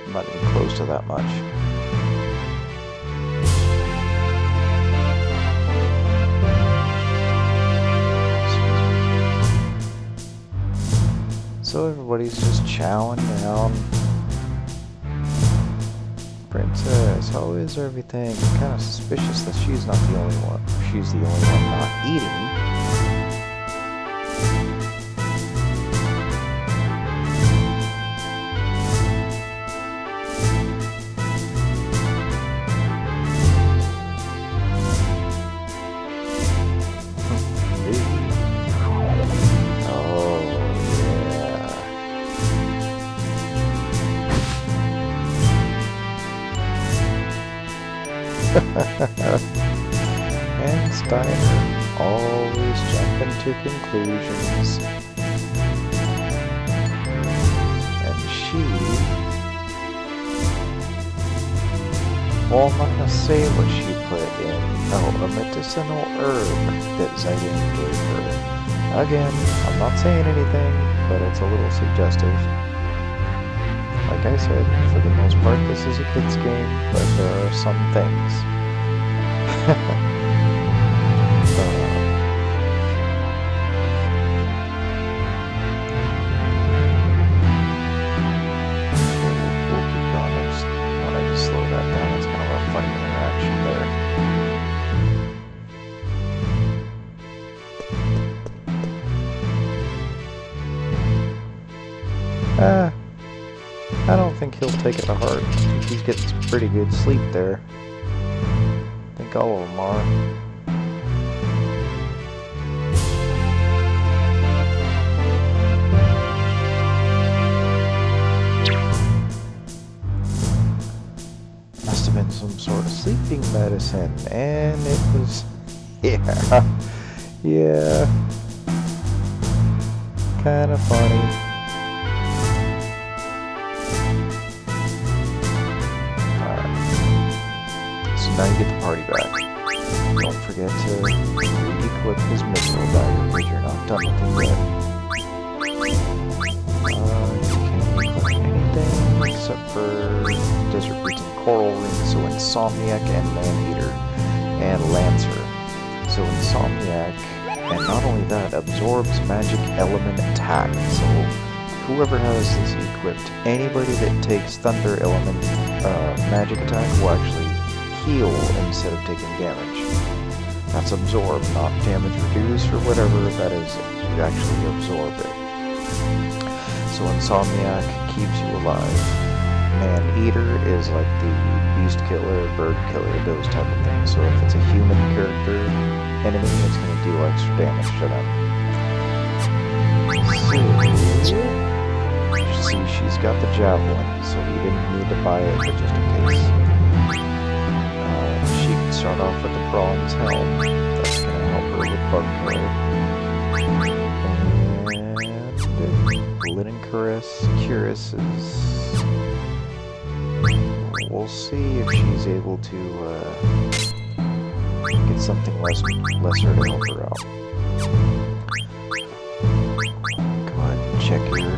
not even close to that much. So everybody's just chowing down. Princess, how is everything? Kind of suspicious that she's not the only one. She's the only one not eating. And Steiner, always jumping to conclusions. And she... well, I'm not going to say what she put in. Oh, a medicinal herb that Zidane gave her. Again, I'm not saying anything, but it's a little suggestive. Like I said, for the most part, this is a kid's game, but there are some things. We'll keep going. I just wanted to slow that down. It's kind of a funny interaction there. I don't think he'll take it to heart. He's getting some pretty good sleep there. I think all of them are. Must have been some sort of sleeping medicine, and it was, yeah, kind of funny. Now you get the party back. Don't forget to equip his missile dagger because you're not done with it yet. You can't equip anything except for Desert Beats and Coral Ring, so Insomniac and Man-Eater and Lancer. So Insomniac, and not only that, absorbs magic element attack. So whoever has this equipped, anybody that takes thunder element magic attack will actually heal instead of taking damage. That's absorb, not damage reduce or whatever that is. You actually absorb it. So Insomniac keeps you alive. Man-Eater is like the beast killer, bird killer, those type of things. So if it's a human character enemy, it's going to do extra damage to them. So, see, she's got the javelin, so we didn't need to buy it, but just in case. She can start off with the bronze helm. That's going to help her with bug and Linen Cuirass is... we'll see if she's able to get something lesser to help her out. Go ahead and check your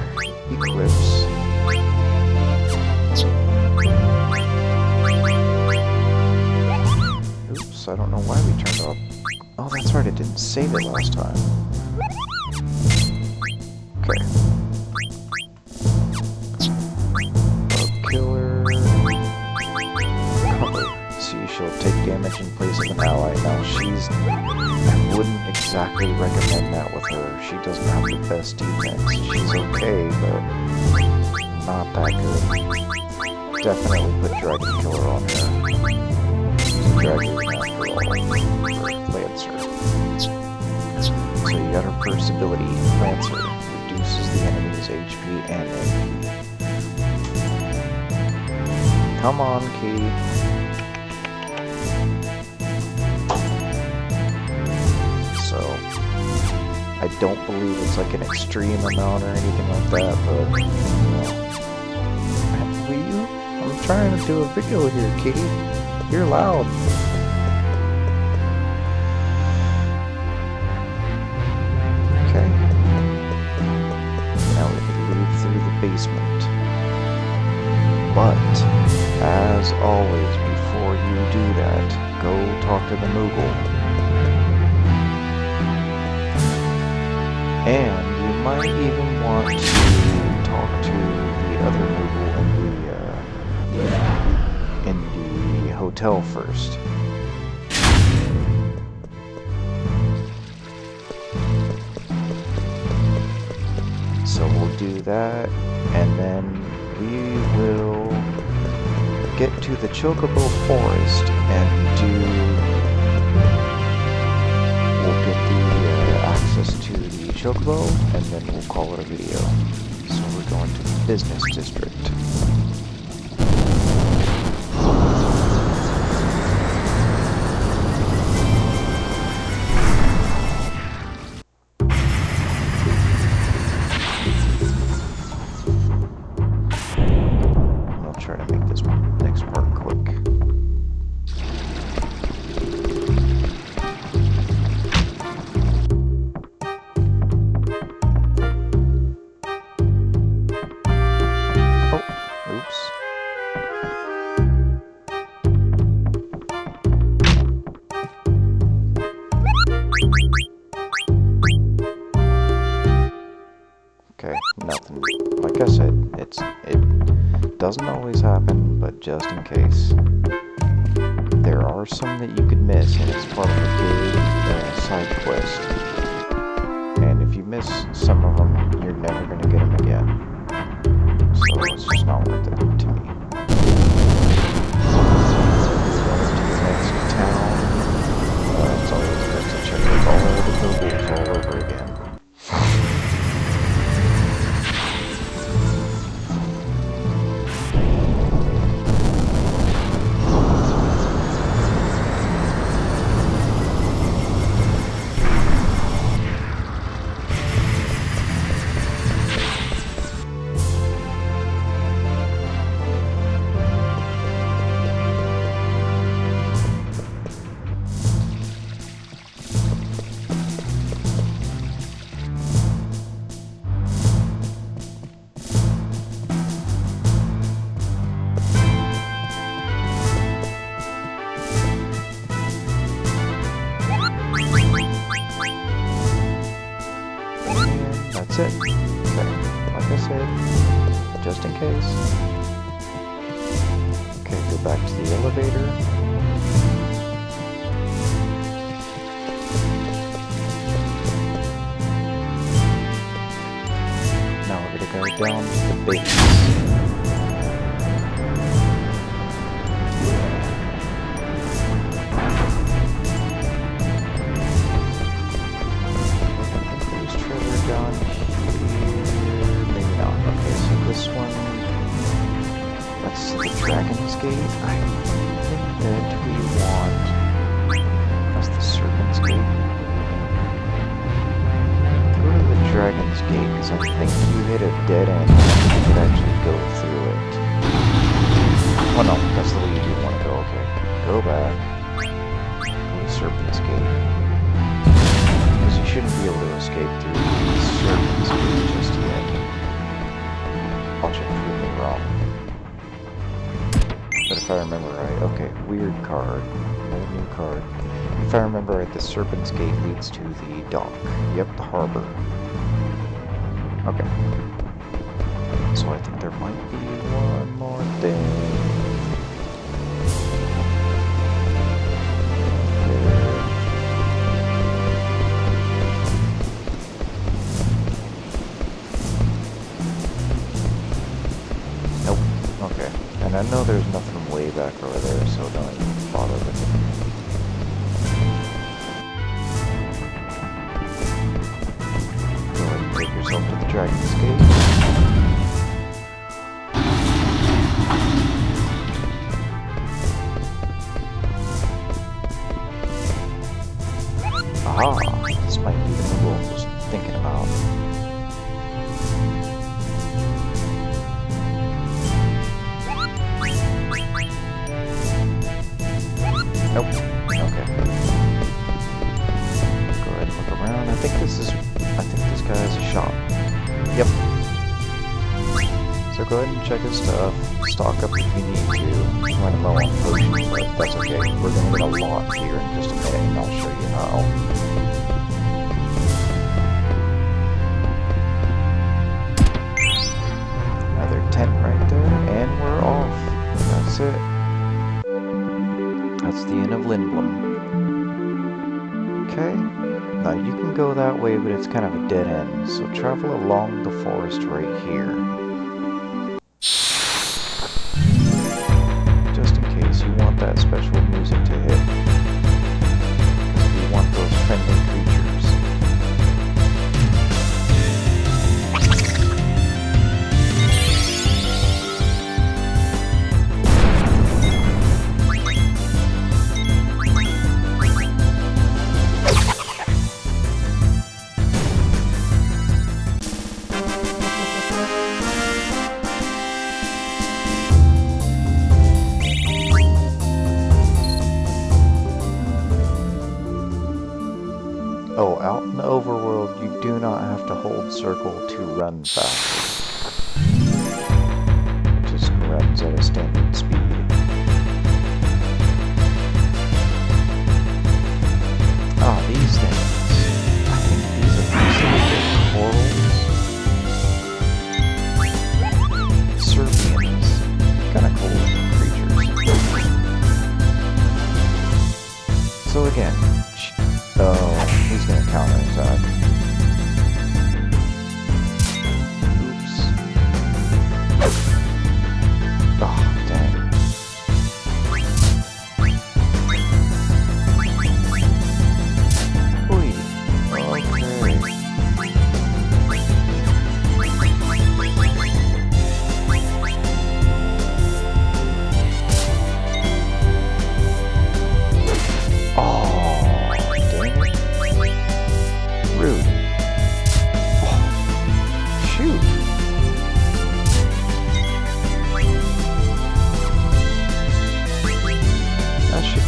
equips. I don't know why we turned off. Oh, that's right, it didn't save it last time. Okay. Bug killer. aforementioned place of an ally. Now she's, I wouldn't exactly recommend that with her. She doesn't have the best defense. She's okay, but not that good. Definitely put Dragon Killer on her. She's a dragon after all, or Lancer. So you got her first ability, Lancer, reduces the enemy's HP and MP. Come on, Key. So, I don't believe it's like an extreme amount or anything like that, but, you know. Will you? I'm trying to do a video here, Key. You're loud. Okay. Now we can move through the basement. But, as always, before you do that, go talk to the Moogle. And you might even want to talk to the other Moogle in the hotel first. So we'll do that, and then we will get to the Chocobo Forest and we'll get the access to the Chocobo, and then we'll call it a video. So we're going to the business district. Try to make this next part quick. Oh, oops. Okay, nothing. Like I said, it doesn't always happen, but just in case. There are some that you could miss, and it's part of a big side quest. And if you miss some of them, you're never going to get them again. So it's just not worth it to me. To the next town. It's always good to check out all of the Moogles all over again. That's it. Okay, like I said, just in case. Okay, go back to the elevator. Now we're gonna go down to the base. Dragon's Gate, I think that we want, that's the Serpent's Gate. Go to the Dragon's Gate, because I think you hit a dead end and you could actually go through it. Oh no, that's the way you do want to go, okay. Go back, go to Serpent's Gate. Because you shouldn't be able to escape through the Serpent's Gate just yet. Watch it prove me wrong. But if I remember right, okay, weird card, another new card. If I remember right, the Serpent's Gate leads to the dock. Yep, the harbor. Okay. So I think there might be one more thing. Okay, and I know there's nothing way back over there, so don't even bother with it. Go ahead and take yourself to the Dragon's Gate. Aha! This might be the move I was thinking about. Nope. Okay. Go ahead and look around. I think this guy has a shop. Yep. So go ahead and check his stuff. Stock up if you need to. Run low on potions, but that's okay. We're gonna get a lot here in just a minute, and I'll show you how. Another tent right there, and we're off. That's it. That's the Inn of Lindblom. Okay, now you can go that way, but it's kind of a dead end, so travel along the forest right here. Just in case you want that special music to hit. Because we want those friendly creatures. Oh, out in the overworld, you do not have to hold circle to run faster. It just runs at a standard speed. Ah, these things. I think these are considered corals. Serpians. Kind of cool creatures. So again, he's gonna counterattack. Oops. Oh, dang. Oy.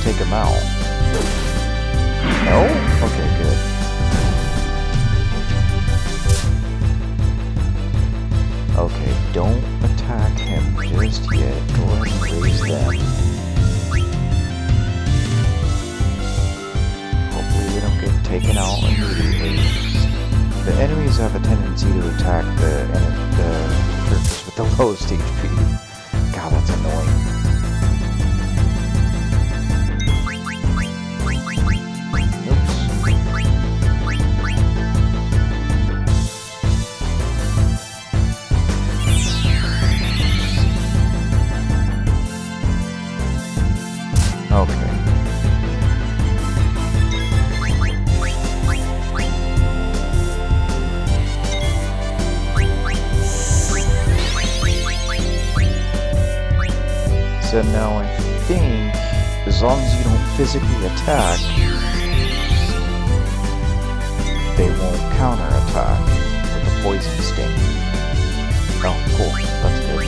Take him out. No? Okay, good. Okay, don't attack him just yet. Go ahead and raise them. Hopefully they don't get taken out immediately. The enemies have a tendency to attack the characters with the lowest HP. God, that's annoying. Okay. So now I think, as long as you don't physically attack, they won't counterattack with a poison sting. Oh, cool. That's good.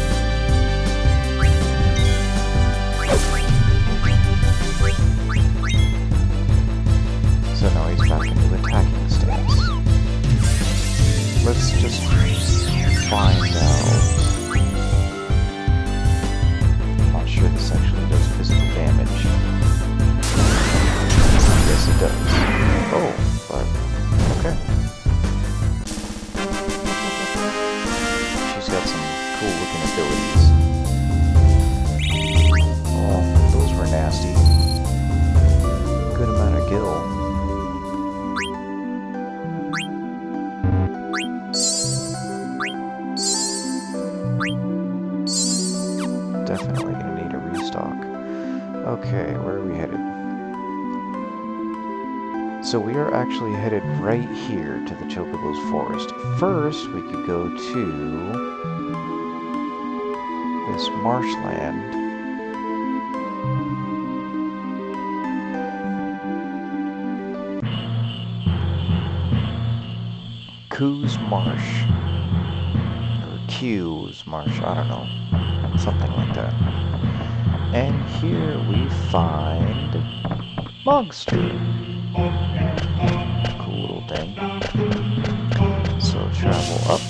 So now he's back into attacking stance. Let's just find out. I'm not sure this actually does physical damage. Yes, it does. Oh, but okay. She's got some cool looking abilities. Oh, those were nasty. Good amount of gil. definitely going to need a restock. Okay, where are we headed? So we are actually headed right here to the Chocobo's forest. First, we could go to this marshland. Q's Marsh. Or Q's Marsh, I don't know. Something like that. And here we find Mogster. Cool little thing. So travel up.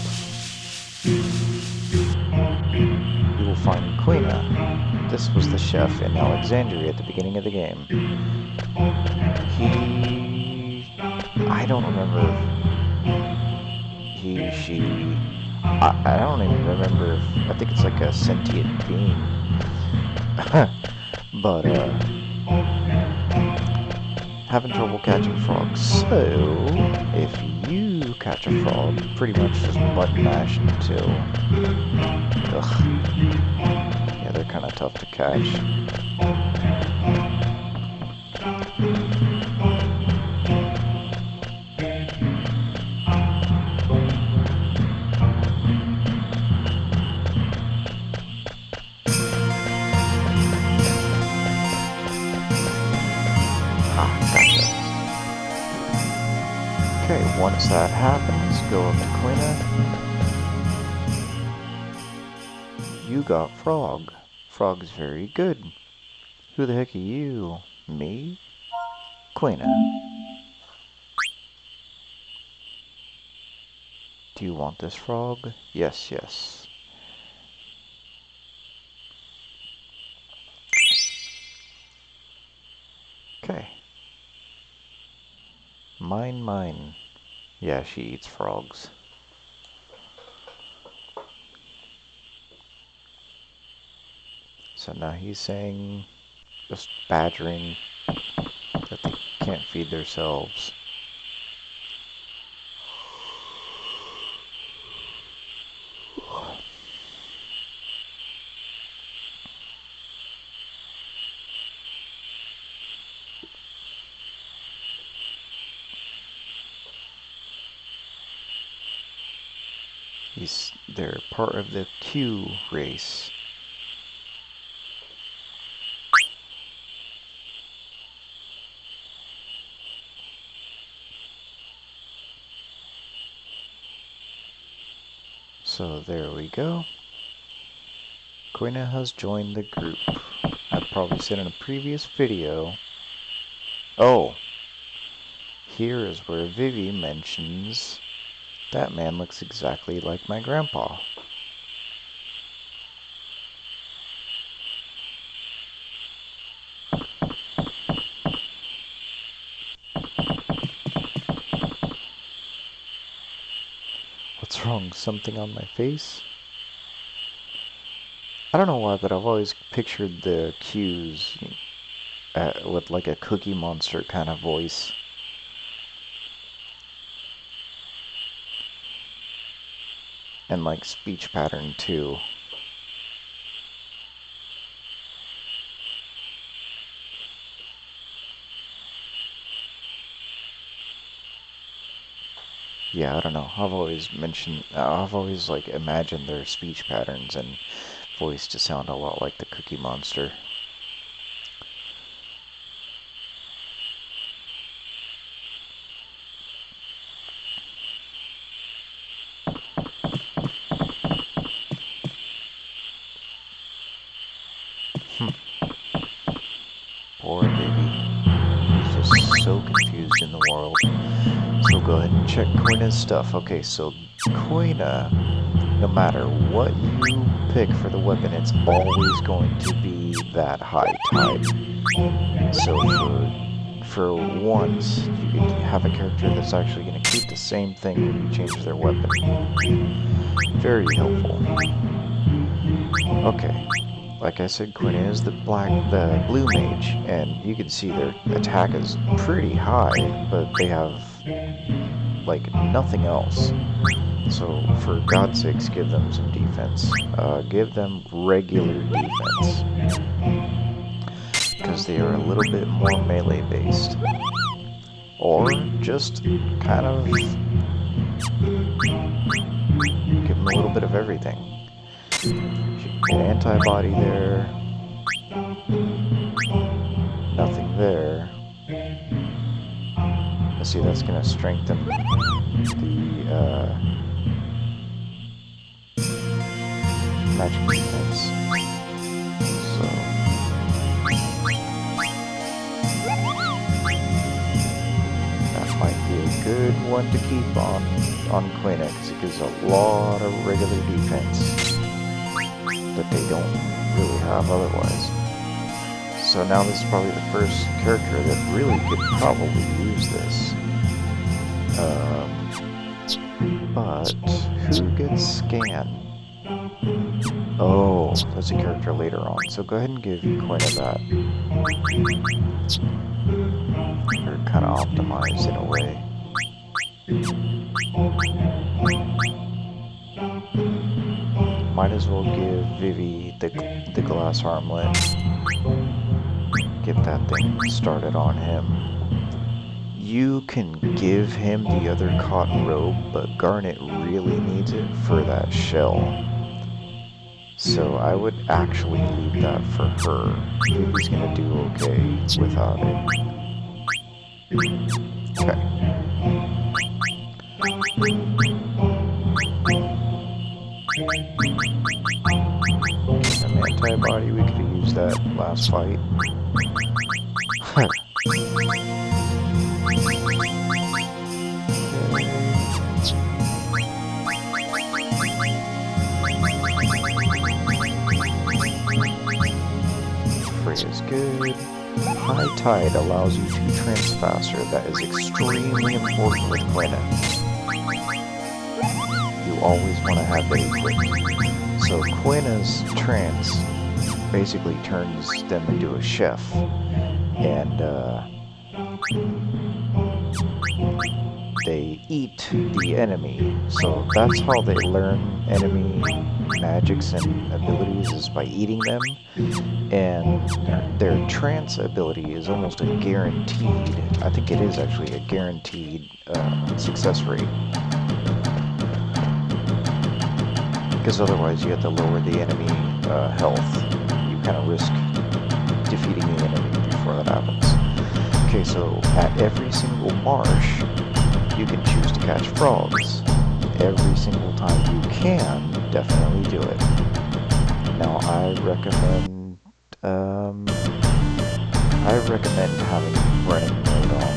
You will find Quina. This was the chef in Alexandria at the beginning of the game. I don't remember. She... I don't even remember if... I think it's like a sentient being. But, having trouble catching frogs. So, if you catch a frog, pretty much just button mash until... Ugh. Yeah, they're kind of tough to catch. Okay, once that happens, go up to Quina. You got Frog. Frog's very good. Who the heck are you? Me? Quina. Do you want this frog? Yes, yes. Okay. Mine. Yeah, she eats frogs. So now he's saying, just badgering, that they can't feed themselves. They're part of the Q race. So there we go. Quina has joined the group. I've probably said in a previous video. Oh, here is where Vivi mentions that man looks exactly like my grandpa. What's wrong? Something on my face? I don't know why, but I've always pictured the Q's with like a Cookie Monster kind of voice. And like speech pattern too. Yeah, I don't know. I've always like imagined their speech patterns and voice to sound a lot like the Cookie Monster. Poor baby. He's just so confused in the world. So go ahead and check Quina's stuff. Okay, so Quina, no matter what you pick for the weapon, it's always going to be that high type. So for once, you can have a character that's actually going to keep the same thing when you change their weapon. Very helpful. Okay. Like I said, Quina is the blue mage, and you can see their attack is pretty high, but they have, like, nothing else. So, for God's sakes, give them some defense. Give them regular defense. Because they are a little bit more melee-based. Or just kind of give them a little bit of everything. An antibody there. Nothing there. Let's see, that's going to strengthen the magic defense. So that might be a good one to keep on Quina, because it gives a lot of regular defense that they don't really have otherwise. So now this is probably the first character that really could probably use this. But who gets scanned? Oh, that's a character later on. So go ahead and give Quina that. They're kind of optimized in a way. Might as well give Vivi the glass armlet. Get that thing started on him. You can give him the other cotton robe, but Garnet really needs it for that shell. So I would actually leave that for her. Vivi's gonna do okay without it. Okay. An antibody, we could have used that last fight. Is good. High Tide allows you to trance faster. That is extremely important with Quina. You always want to have that equipped. So Quina's trance basically turns them into a chef. And they eat the enemy. So that's how they learn enemy magics and abilities, is by eating them. And their trance ability is almost a guaranteed, I think it is actually a guaranteed success rate. Because otherwise you have to lower the enemy health. You kind of risk defeating the enemy before that happens. Okay, so at every single marsh, you can choose to catch frogs. Every single time you can, definitely do it. Now I recommend having running mode on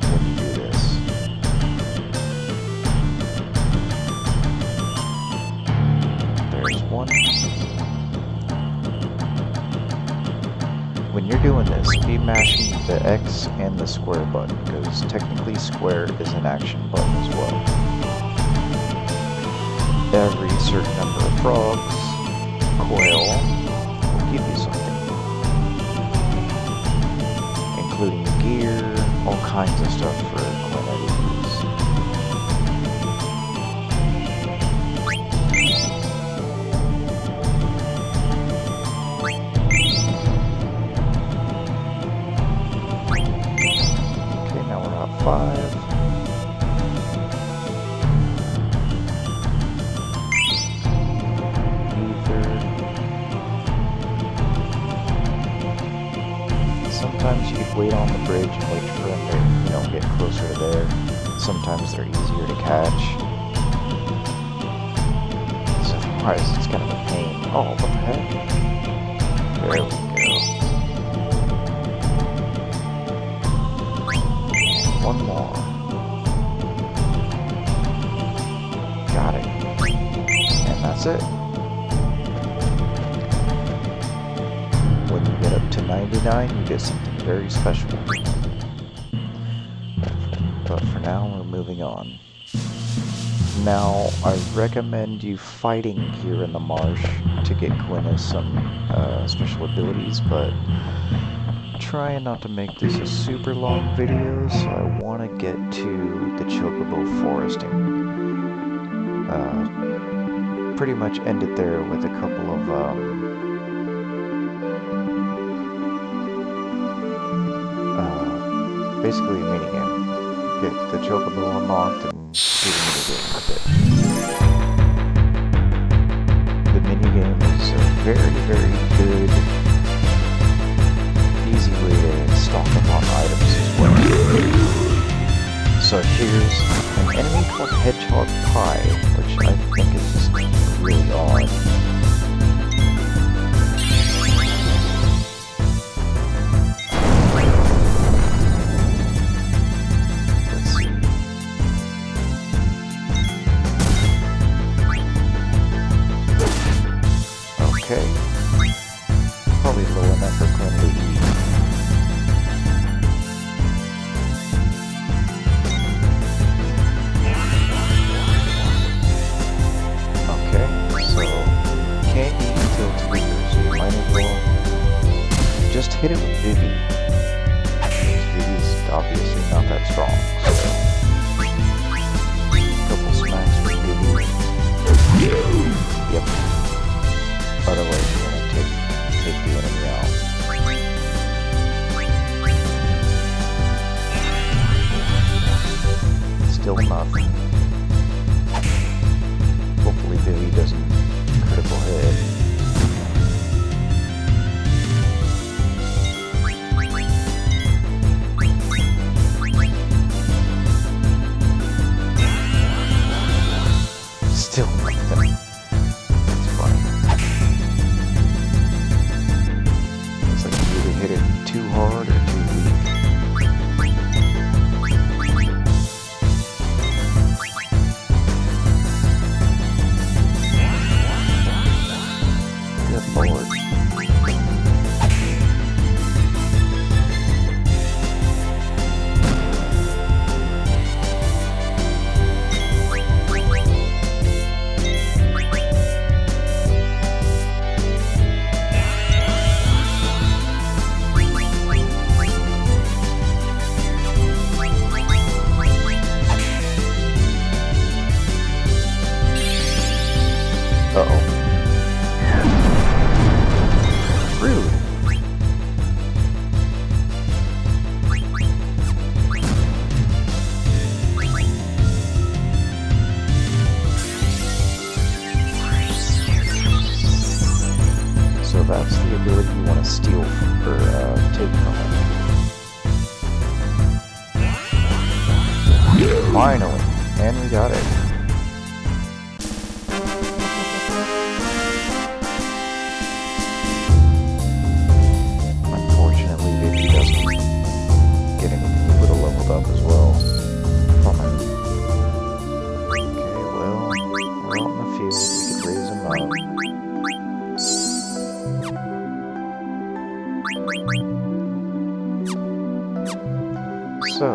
when you do this. There's one. When you're doing this, be mashing the X and the square button, because technically square is an action button as well. Every certain number of frogs, coil, will give you something. Including gear, all kinds of stuff for Quina to use. Okay, now we're at 5. Sometimes you could wait on the bridge and wait for them to, get closer to there. Sometimes they're easier to catch. So otherwise it's kind of a pain. Oh, what the heck? There we go. One more. Got it. And that's it. When you get up to 99, you get something very special. But for now, we're moving on. Now, I recommend you fighting here in the marsh to get Quina some special abilities, but trying not to make this a super long video, so I want to get to the Chocobo foresting. pretty much end it there with a couple of basically a minigame. Get the chocobo unlocked and do the minigame with it. The minigame is a very, very good, easy way to stock up on items as well. So here's an enemy called Hedgehog Pie, which I think is just really odd. Let's see. Okay. Probably low enough for Glenn to eat. Just hit it with Vivi. Vivi's obviously not that strong, so a couple smacks with Vivi. Yep. Otherwise you're gonna take the enemy out. Still nothing. Hopefully Vivi doesn't critical hit. Still nothing. That's funny. It's like you either hit it too hard or too weak. Good lord. Uh-oh. Rude. So that's the ability you want to steal or take from it. Finally. And we got it. Up as well from it. Okay, well, we're out in the field, we could raise him up. So,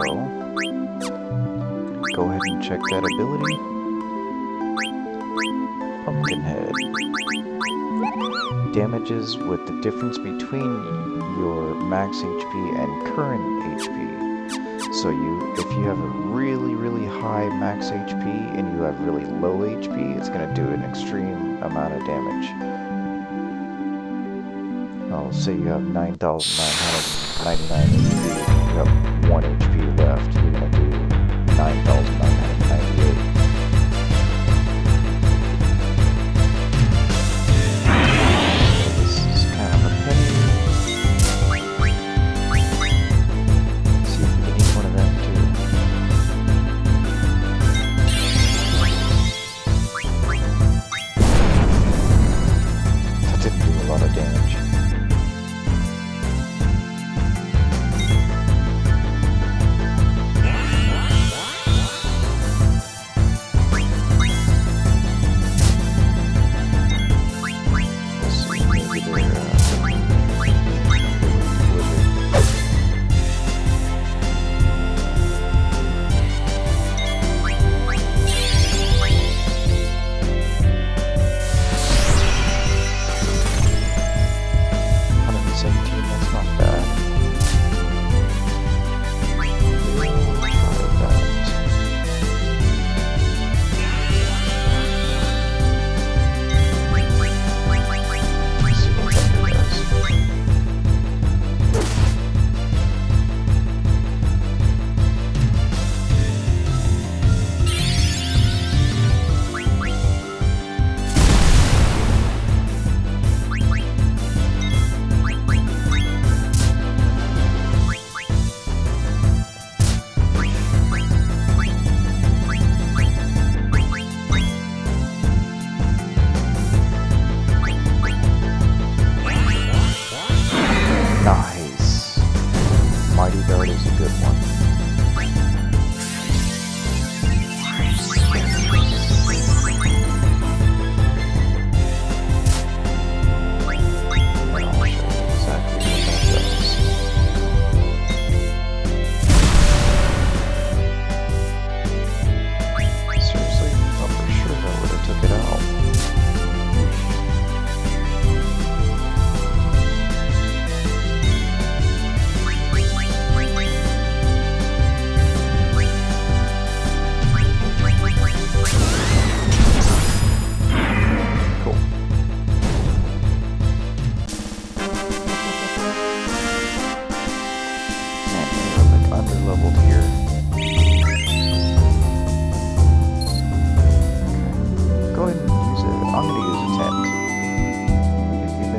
go ahead and check that ability. Pumpkinhead. Damages with the difference between your max HP and current HP. So if you have a really, really high max HP and you have really low HP, it's going to do an extreme amount of damage. I'll say you have 9,999 HP, you have 1 HP left, you're going to do 9,998. This is kind of a penny.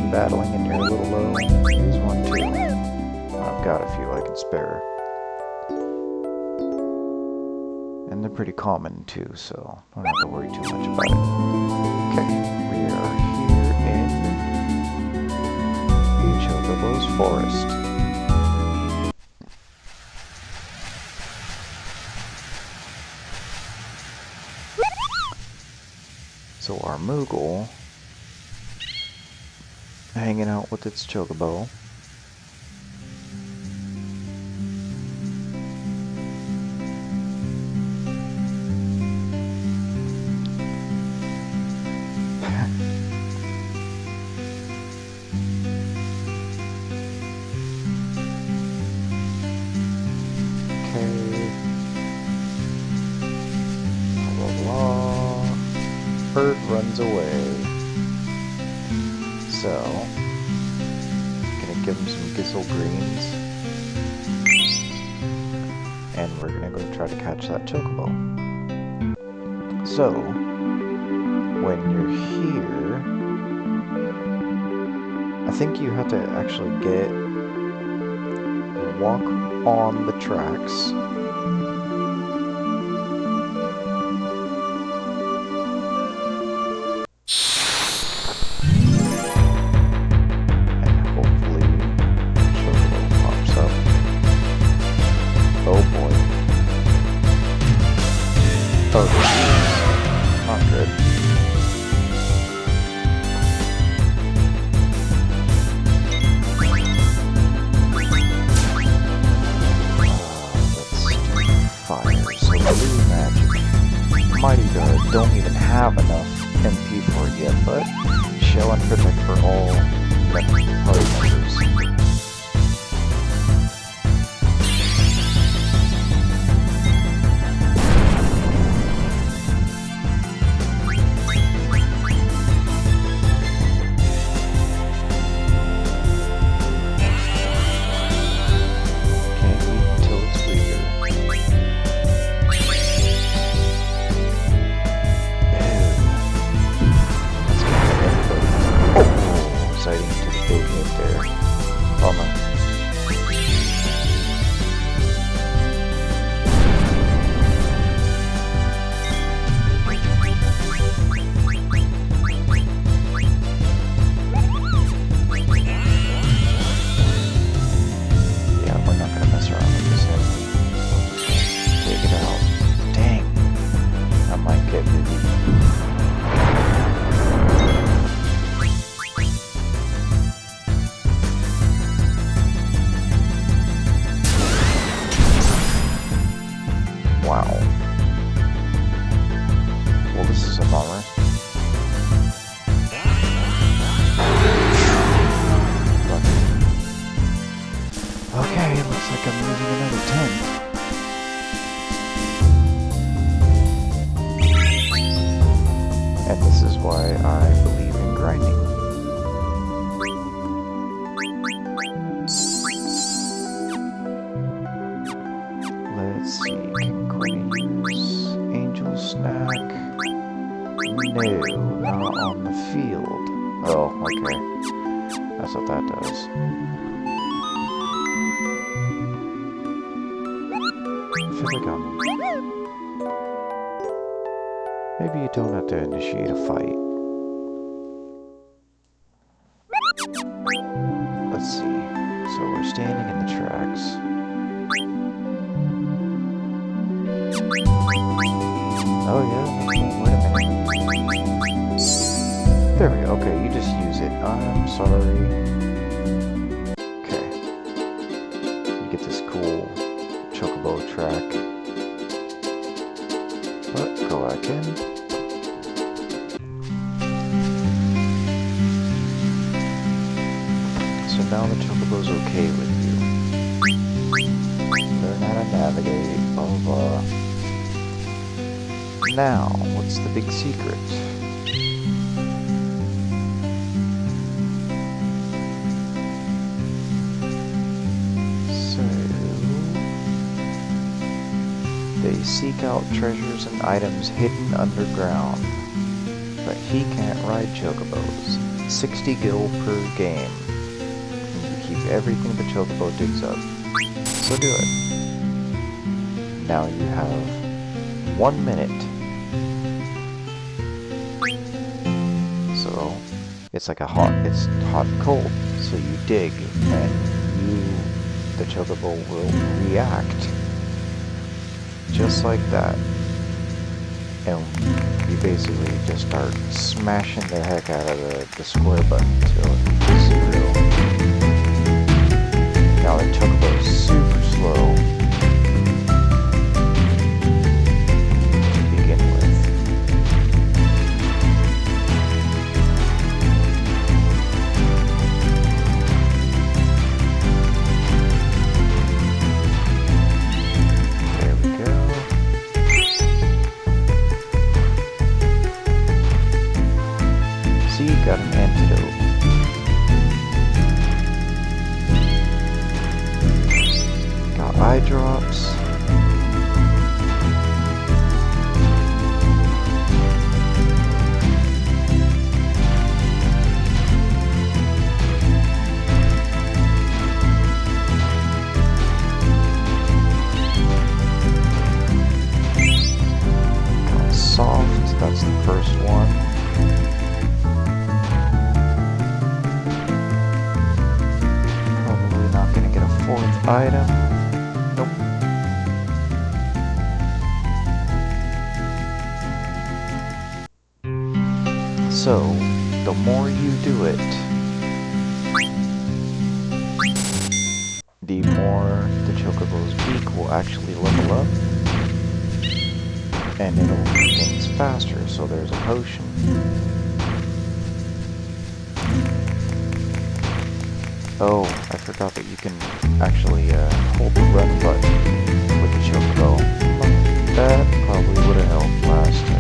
been battling and you're a little low, use one too. I've got a few I can spare. And they're pretty common too, so don't have to worry too much about it. Okay, we are here in the Chocobo's forest. So our Moogle, hanging out with its Chocobo. Bird runs away. So, gonna give him some Gizzle Greens. And we're gonna go try to catch that Chocobo. So, when you're here, I think you have to actually walk on the tracks. Oh, not good. Let's do fire. So blue magic. Mighty Guard don't even have enough MP for it yet, but Shell and Protect for all party members. Wow. Well, this is a bummer. Okay, looks like I'm losing another 10. And this is why I believe in grinding. Let's see, can Quinny use Angel Snack? No, not on the field. Oh, okay. That's what that does. I feel like maybe you don't have to initiate a fight. Let's see. So we're standing in the tracks. Oh yeah, wait a minute. There we go. Okay, you just use it. I'm sorry. Okay. You get this cool Chocobo track. But go back in. So now the Chocobo's okay with you. Learn how to navigate, blah blah blah. Now, what's the big secret? So, they seek out treasures and items hidden underground, but he can't ride Chocobos. 60 gil per game. And you keep everything the chocobo digs up. So do it. Now you have 1 minute. So it's like it's hot and cold. So you dig and the chocobo will react just like that. And you basically just start smashing the heck out of the square button until it reaches 0. Now the chocobo is super slow to begin with. There we go. See, got an antidote. Got eye drops. Got soft, that's the first one. Fourth item. Nope. So, the more you do it, the more the chocobo's beak will actually level up, and it'll do things faster. So there's a potion. Oh, I forgot that you can actually hold the run button with the chocobo. That probably would have helped last game.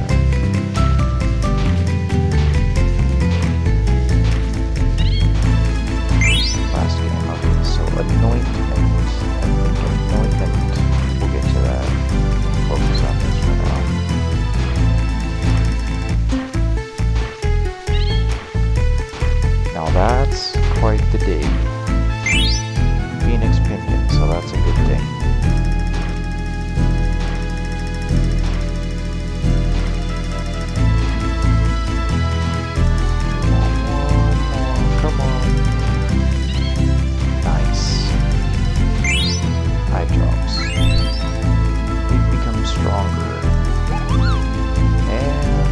Okay, so anointment. I think anointment, we'll get to that. Focus on this for now. Now that's quite the dig. Phoenix Pinion, so that's a good thing. One more, come on. Nice. Eye drops. It becomes stronger. And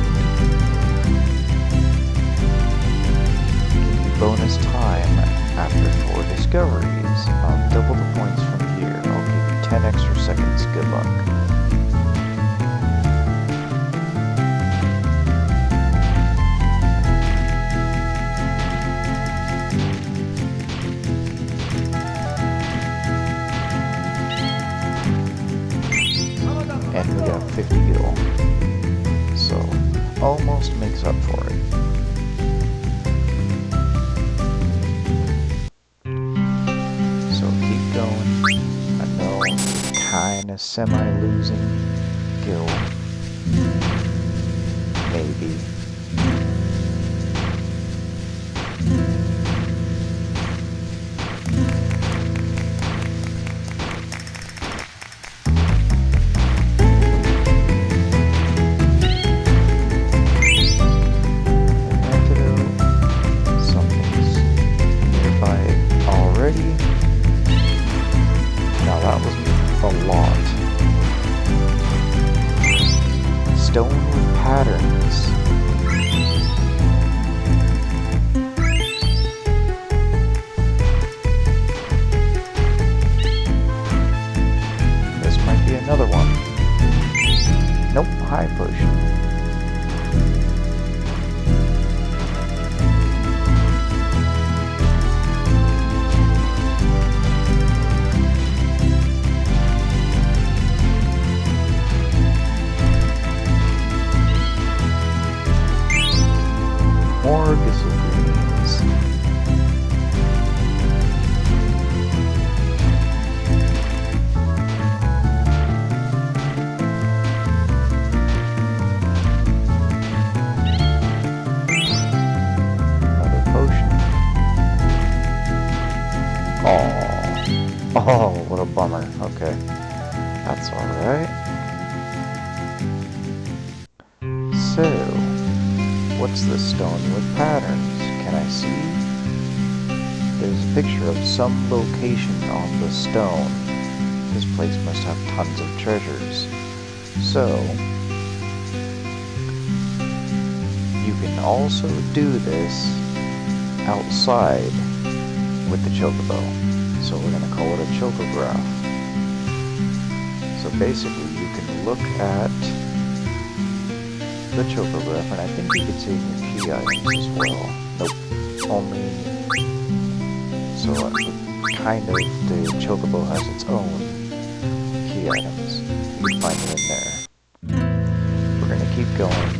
give you bonus time after 4 discoveries. I'll double the points from here. I'll give you 10 extra seconds. Good luck. And we got 50 gil. So, almost makes up for it. Kinda semi-losing gil. Maybe. Antidote. Something's nearby already. Now that was a lot. Okay, that's alright. So, what's this stone with patterns? Can I see? There's a picture of some location on the stone. This place must have tons of treasures. So, you can also do this outside with the chocobo. So we're going to call it a chocograph. So basically you can look at the chocograph, and I think you can save your key items as well. Nope, only... So kind of the chocobo has its own key items. You can find them in there. We're going to keep going.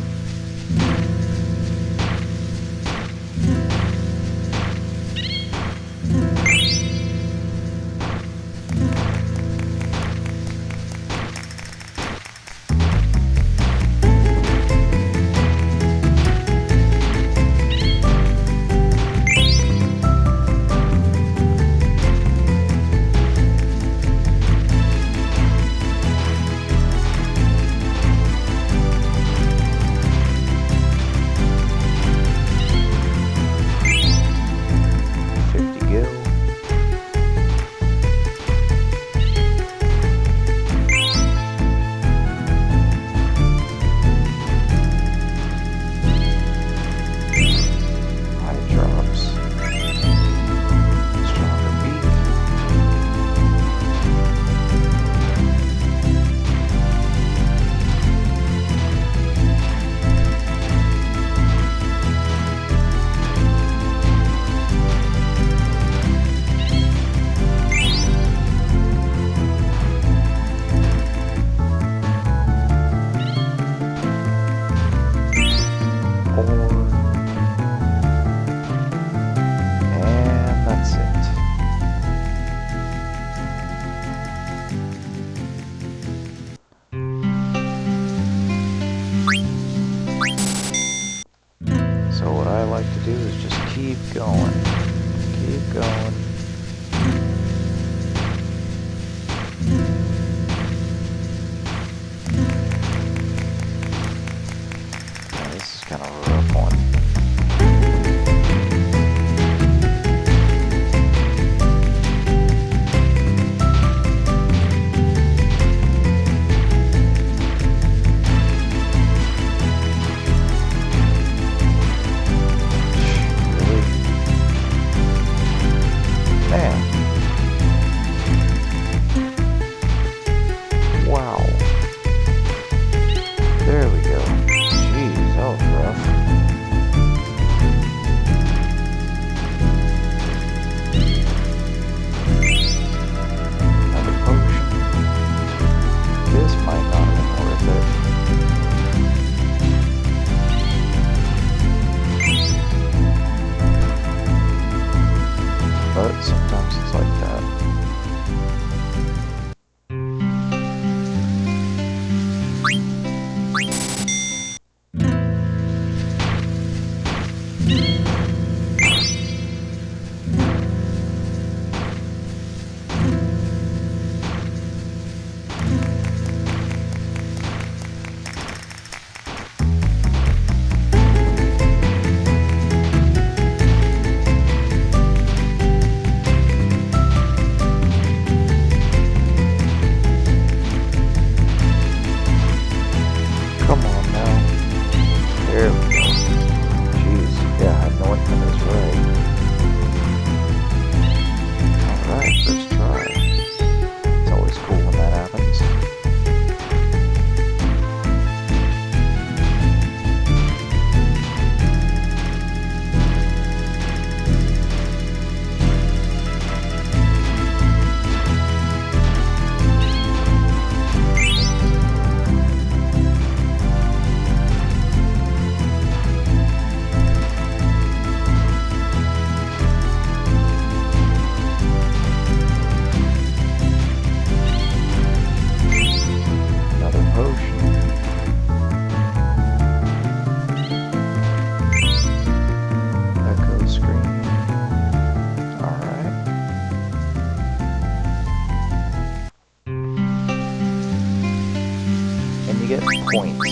points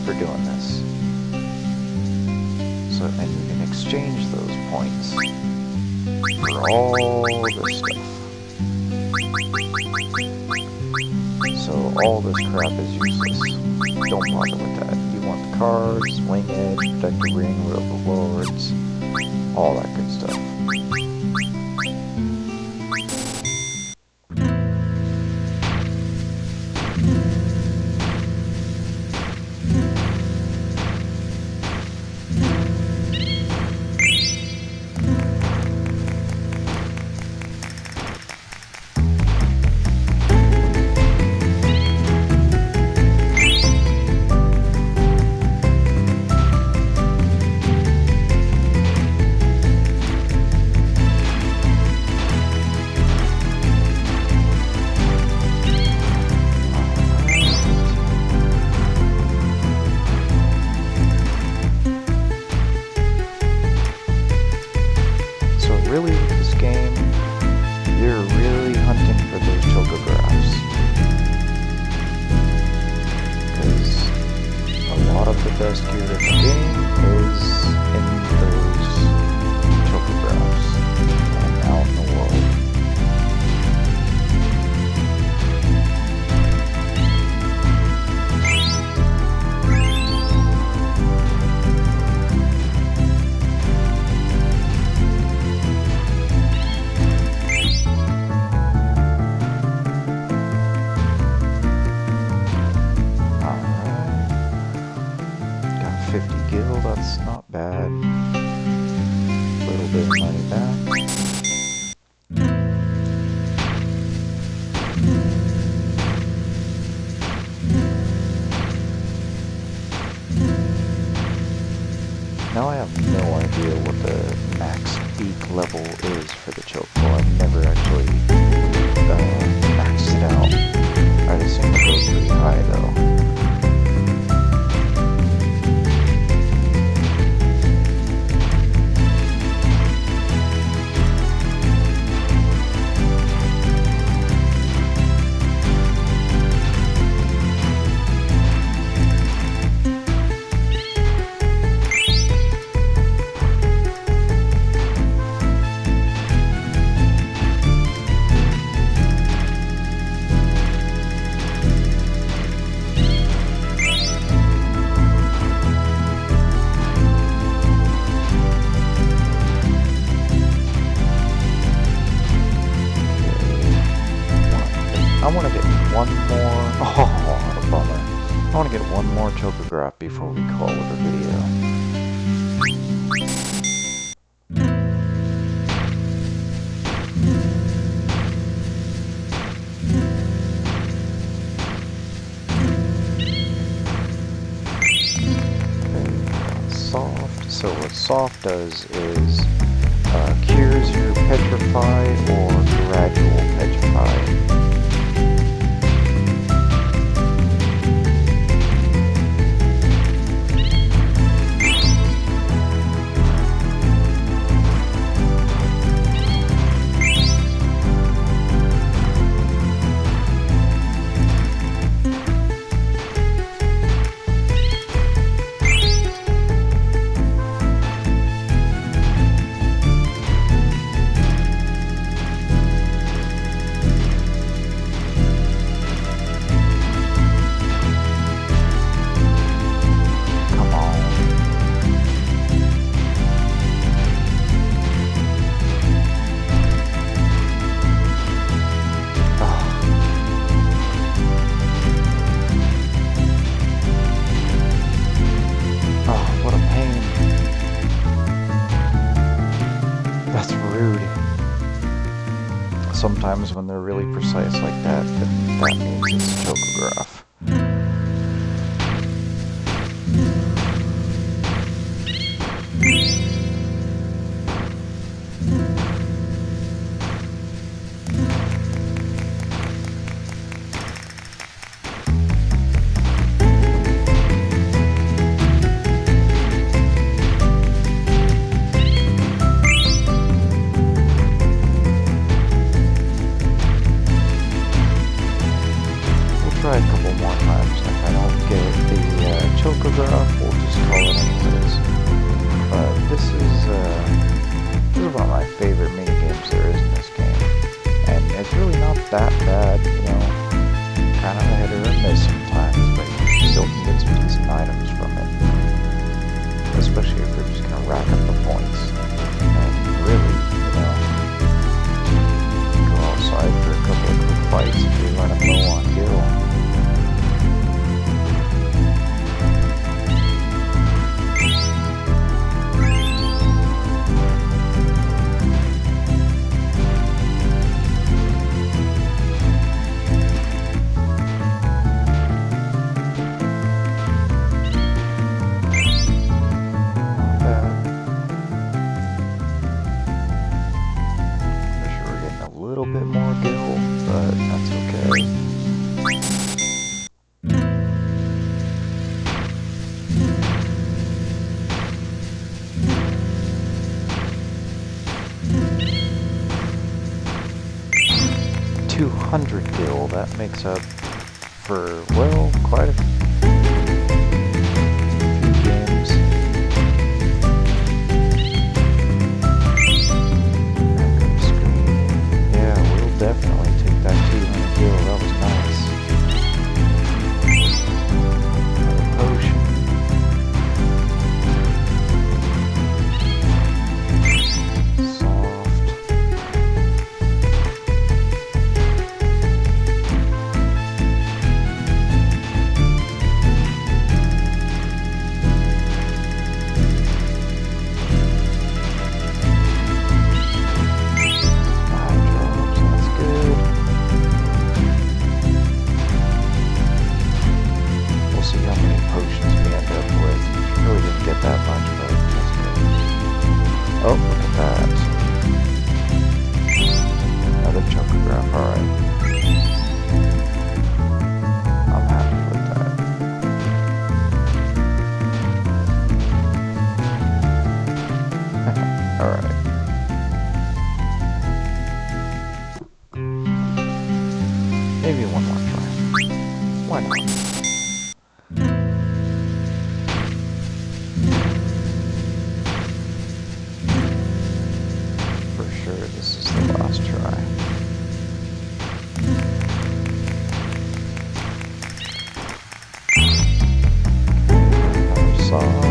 for doing this. So, and you can exchange those points for all this stuff. So all this crap is useless. Don't bother with that. You want the cards, wing edge, protect the ring, will of the lords, all that good stuff. Really, with this game, you're really hunting for those chocographs. Because a lot of the best gear in the game is in those chocographs and out in the world. That's not bad. A little bit of money back. Now I have no idea what the max beak level is for the choco. I've never actually maxed it out. I'd assume it goes pretty high though. I want to get one more. Oh, what a bummer. I want to get one more chocograph before we call it a video. Okay, soft. So what soft does is cures your petrify or gradual petrify. Sometimes when they're really precise like that, then that means it's a chocograph. Try a couple more times. that bad, you know, kind of a hit or a miss sometimes, but you still can get some decent items from it. Especially if you're just going to rack up the points. And really, you know, go outside for a couple of quick fights if you're running low on gil. Gil, that makes up for, well, quite a few games. Yeah, we'll definitely take that 200 gil, that was nice. Another potion. Maybe one more try. Why not? For sure, this is the last try. Another soft.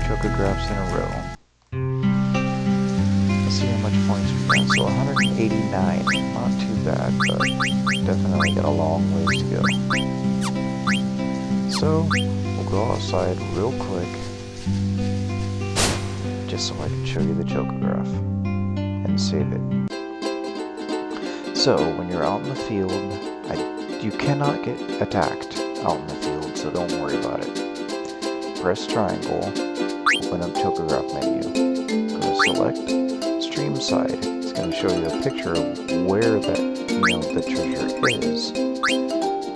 Chocographs in a row. Let's see how much points we got. So 189. Not too bad, but definitely got a long ways to go. So we'll go outside real quick, just so I can show you the chocograph and save it. So when you're out in the field, you cannot get attacked out in the field, so don't worry about it. Press triangle. Open up chocograph menu. Go to select stream side. It's going to show you a picture of where that, the treasure is.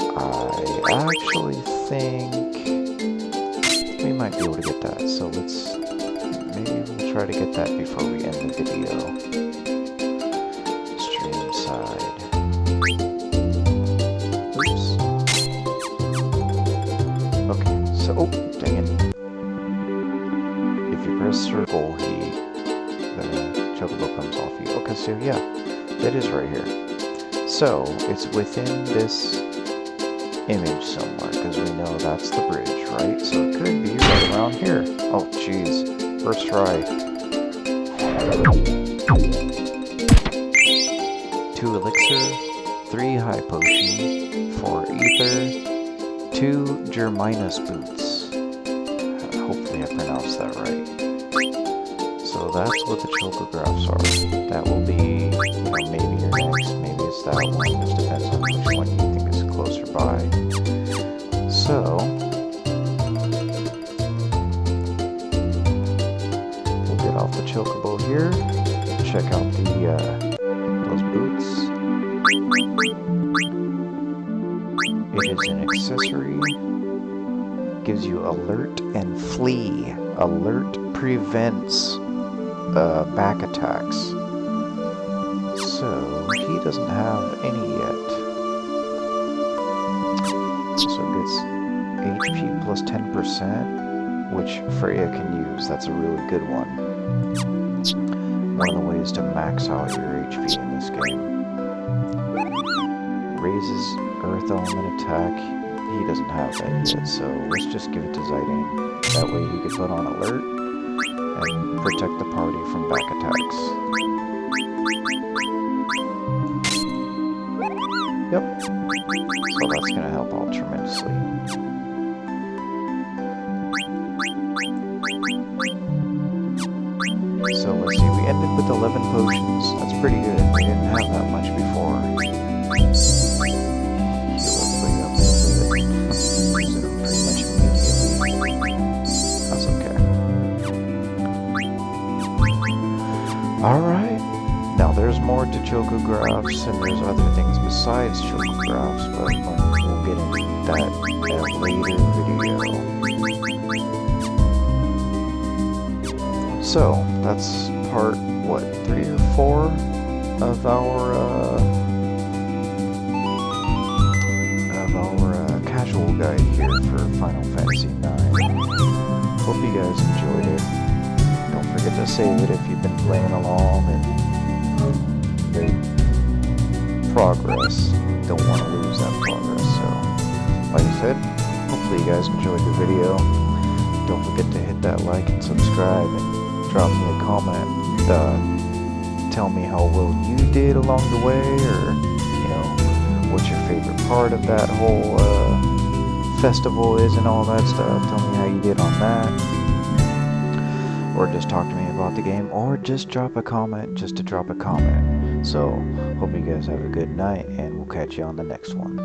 I actually think we might be able to get that. So maybe we'll try to get that before we end the video. Stream side. Oops. Okay, so, dang it. Press circle, the chocobo comes off you. Okay, so yeah, that is right here. So it's within this image somewhere, because we know that's the bridge, right? So it could be right around here. Oh, jeez, First try. 2 elixir, 3 high potion, 4 ether, 2 Germinus boots. Hopefully I pronounced that right. So that's what the chocographs are. That will be, maybe your next, maybe it's that one. Just depends on which one you think is closer by. So we'll get off the chocobo here. Check out those boots. It is an accessory. Gives you alert and flee. Alert prevents back attacks. So he doesn't have any yet. Also gets HP plus 10%, which Freya can use. That's a really good one. One of the ways to max out your HP in this game. Raises Earth Element attack. He doesn't have that yet, so let's just give it to Zidane. That way he can put on alert and protect the party from back attacks. Yep. So that's going to help out tremendously. So let's see, we ended with 11 potions. That's pretty good. We didn't have that much before. Alright, now there's more to chocographs, and there's other things besides chocographs, but we'll get into that at a later video. So, that's part, what, 3 or 4 of our casual guide here for Final Fantasy IX. Hope you guys enjoyed it. Don't forget to save it if you've been playing along and made progress. Don't want to lose that progress. So, like I said, hopefully you guys enjoyed the video. Don't forget to hit that like and subscribe and drop me a comment. Tell me how well you did along the way, or what's your favorite part of that whole festival is and all that stuff. Tell me how you did on that. Or just talk to me about the game, or just drop a comment just to drop a comment. So, hope you guys have a good night, and we'll catch you on the next one.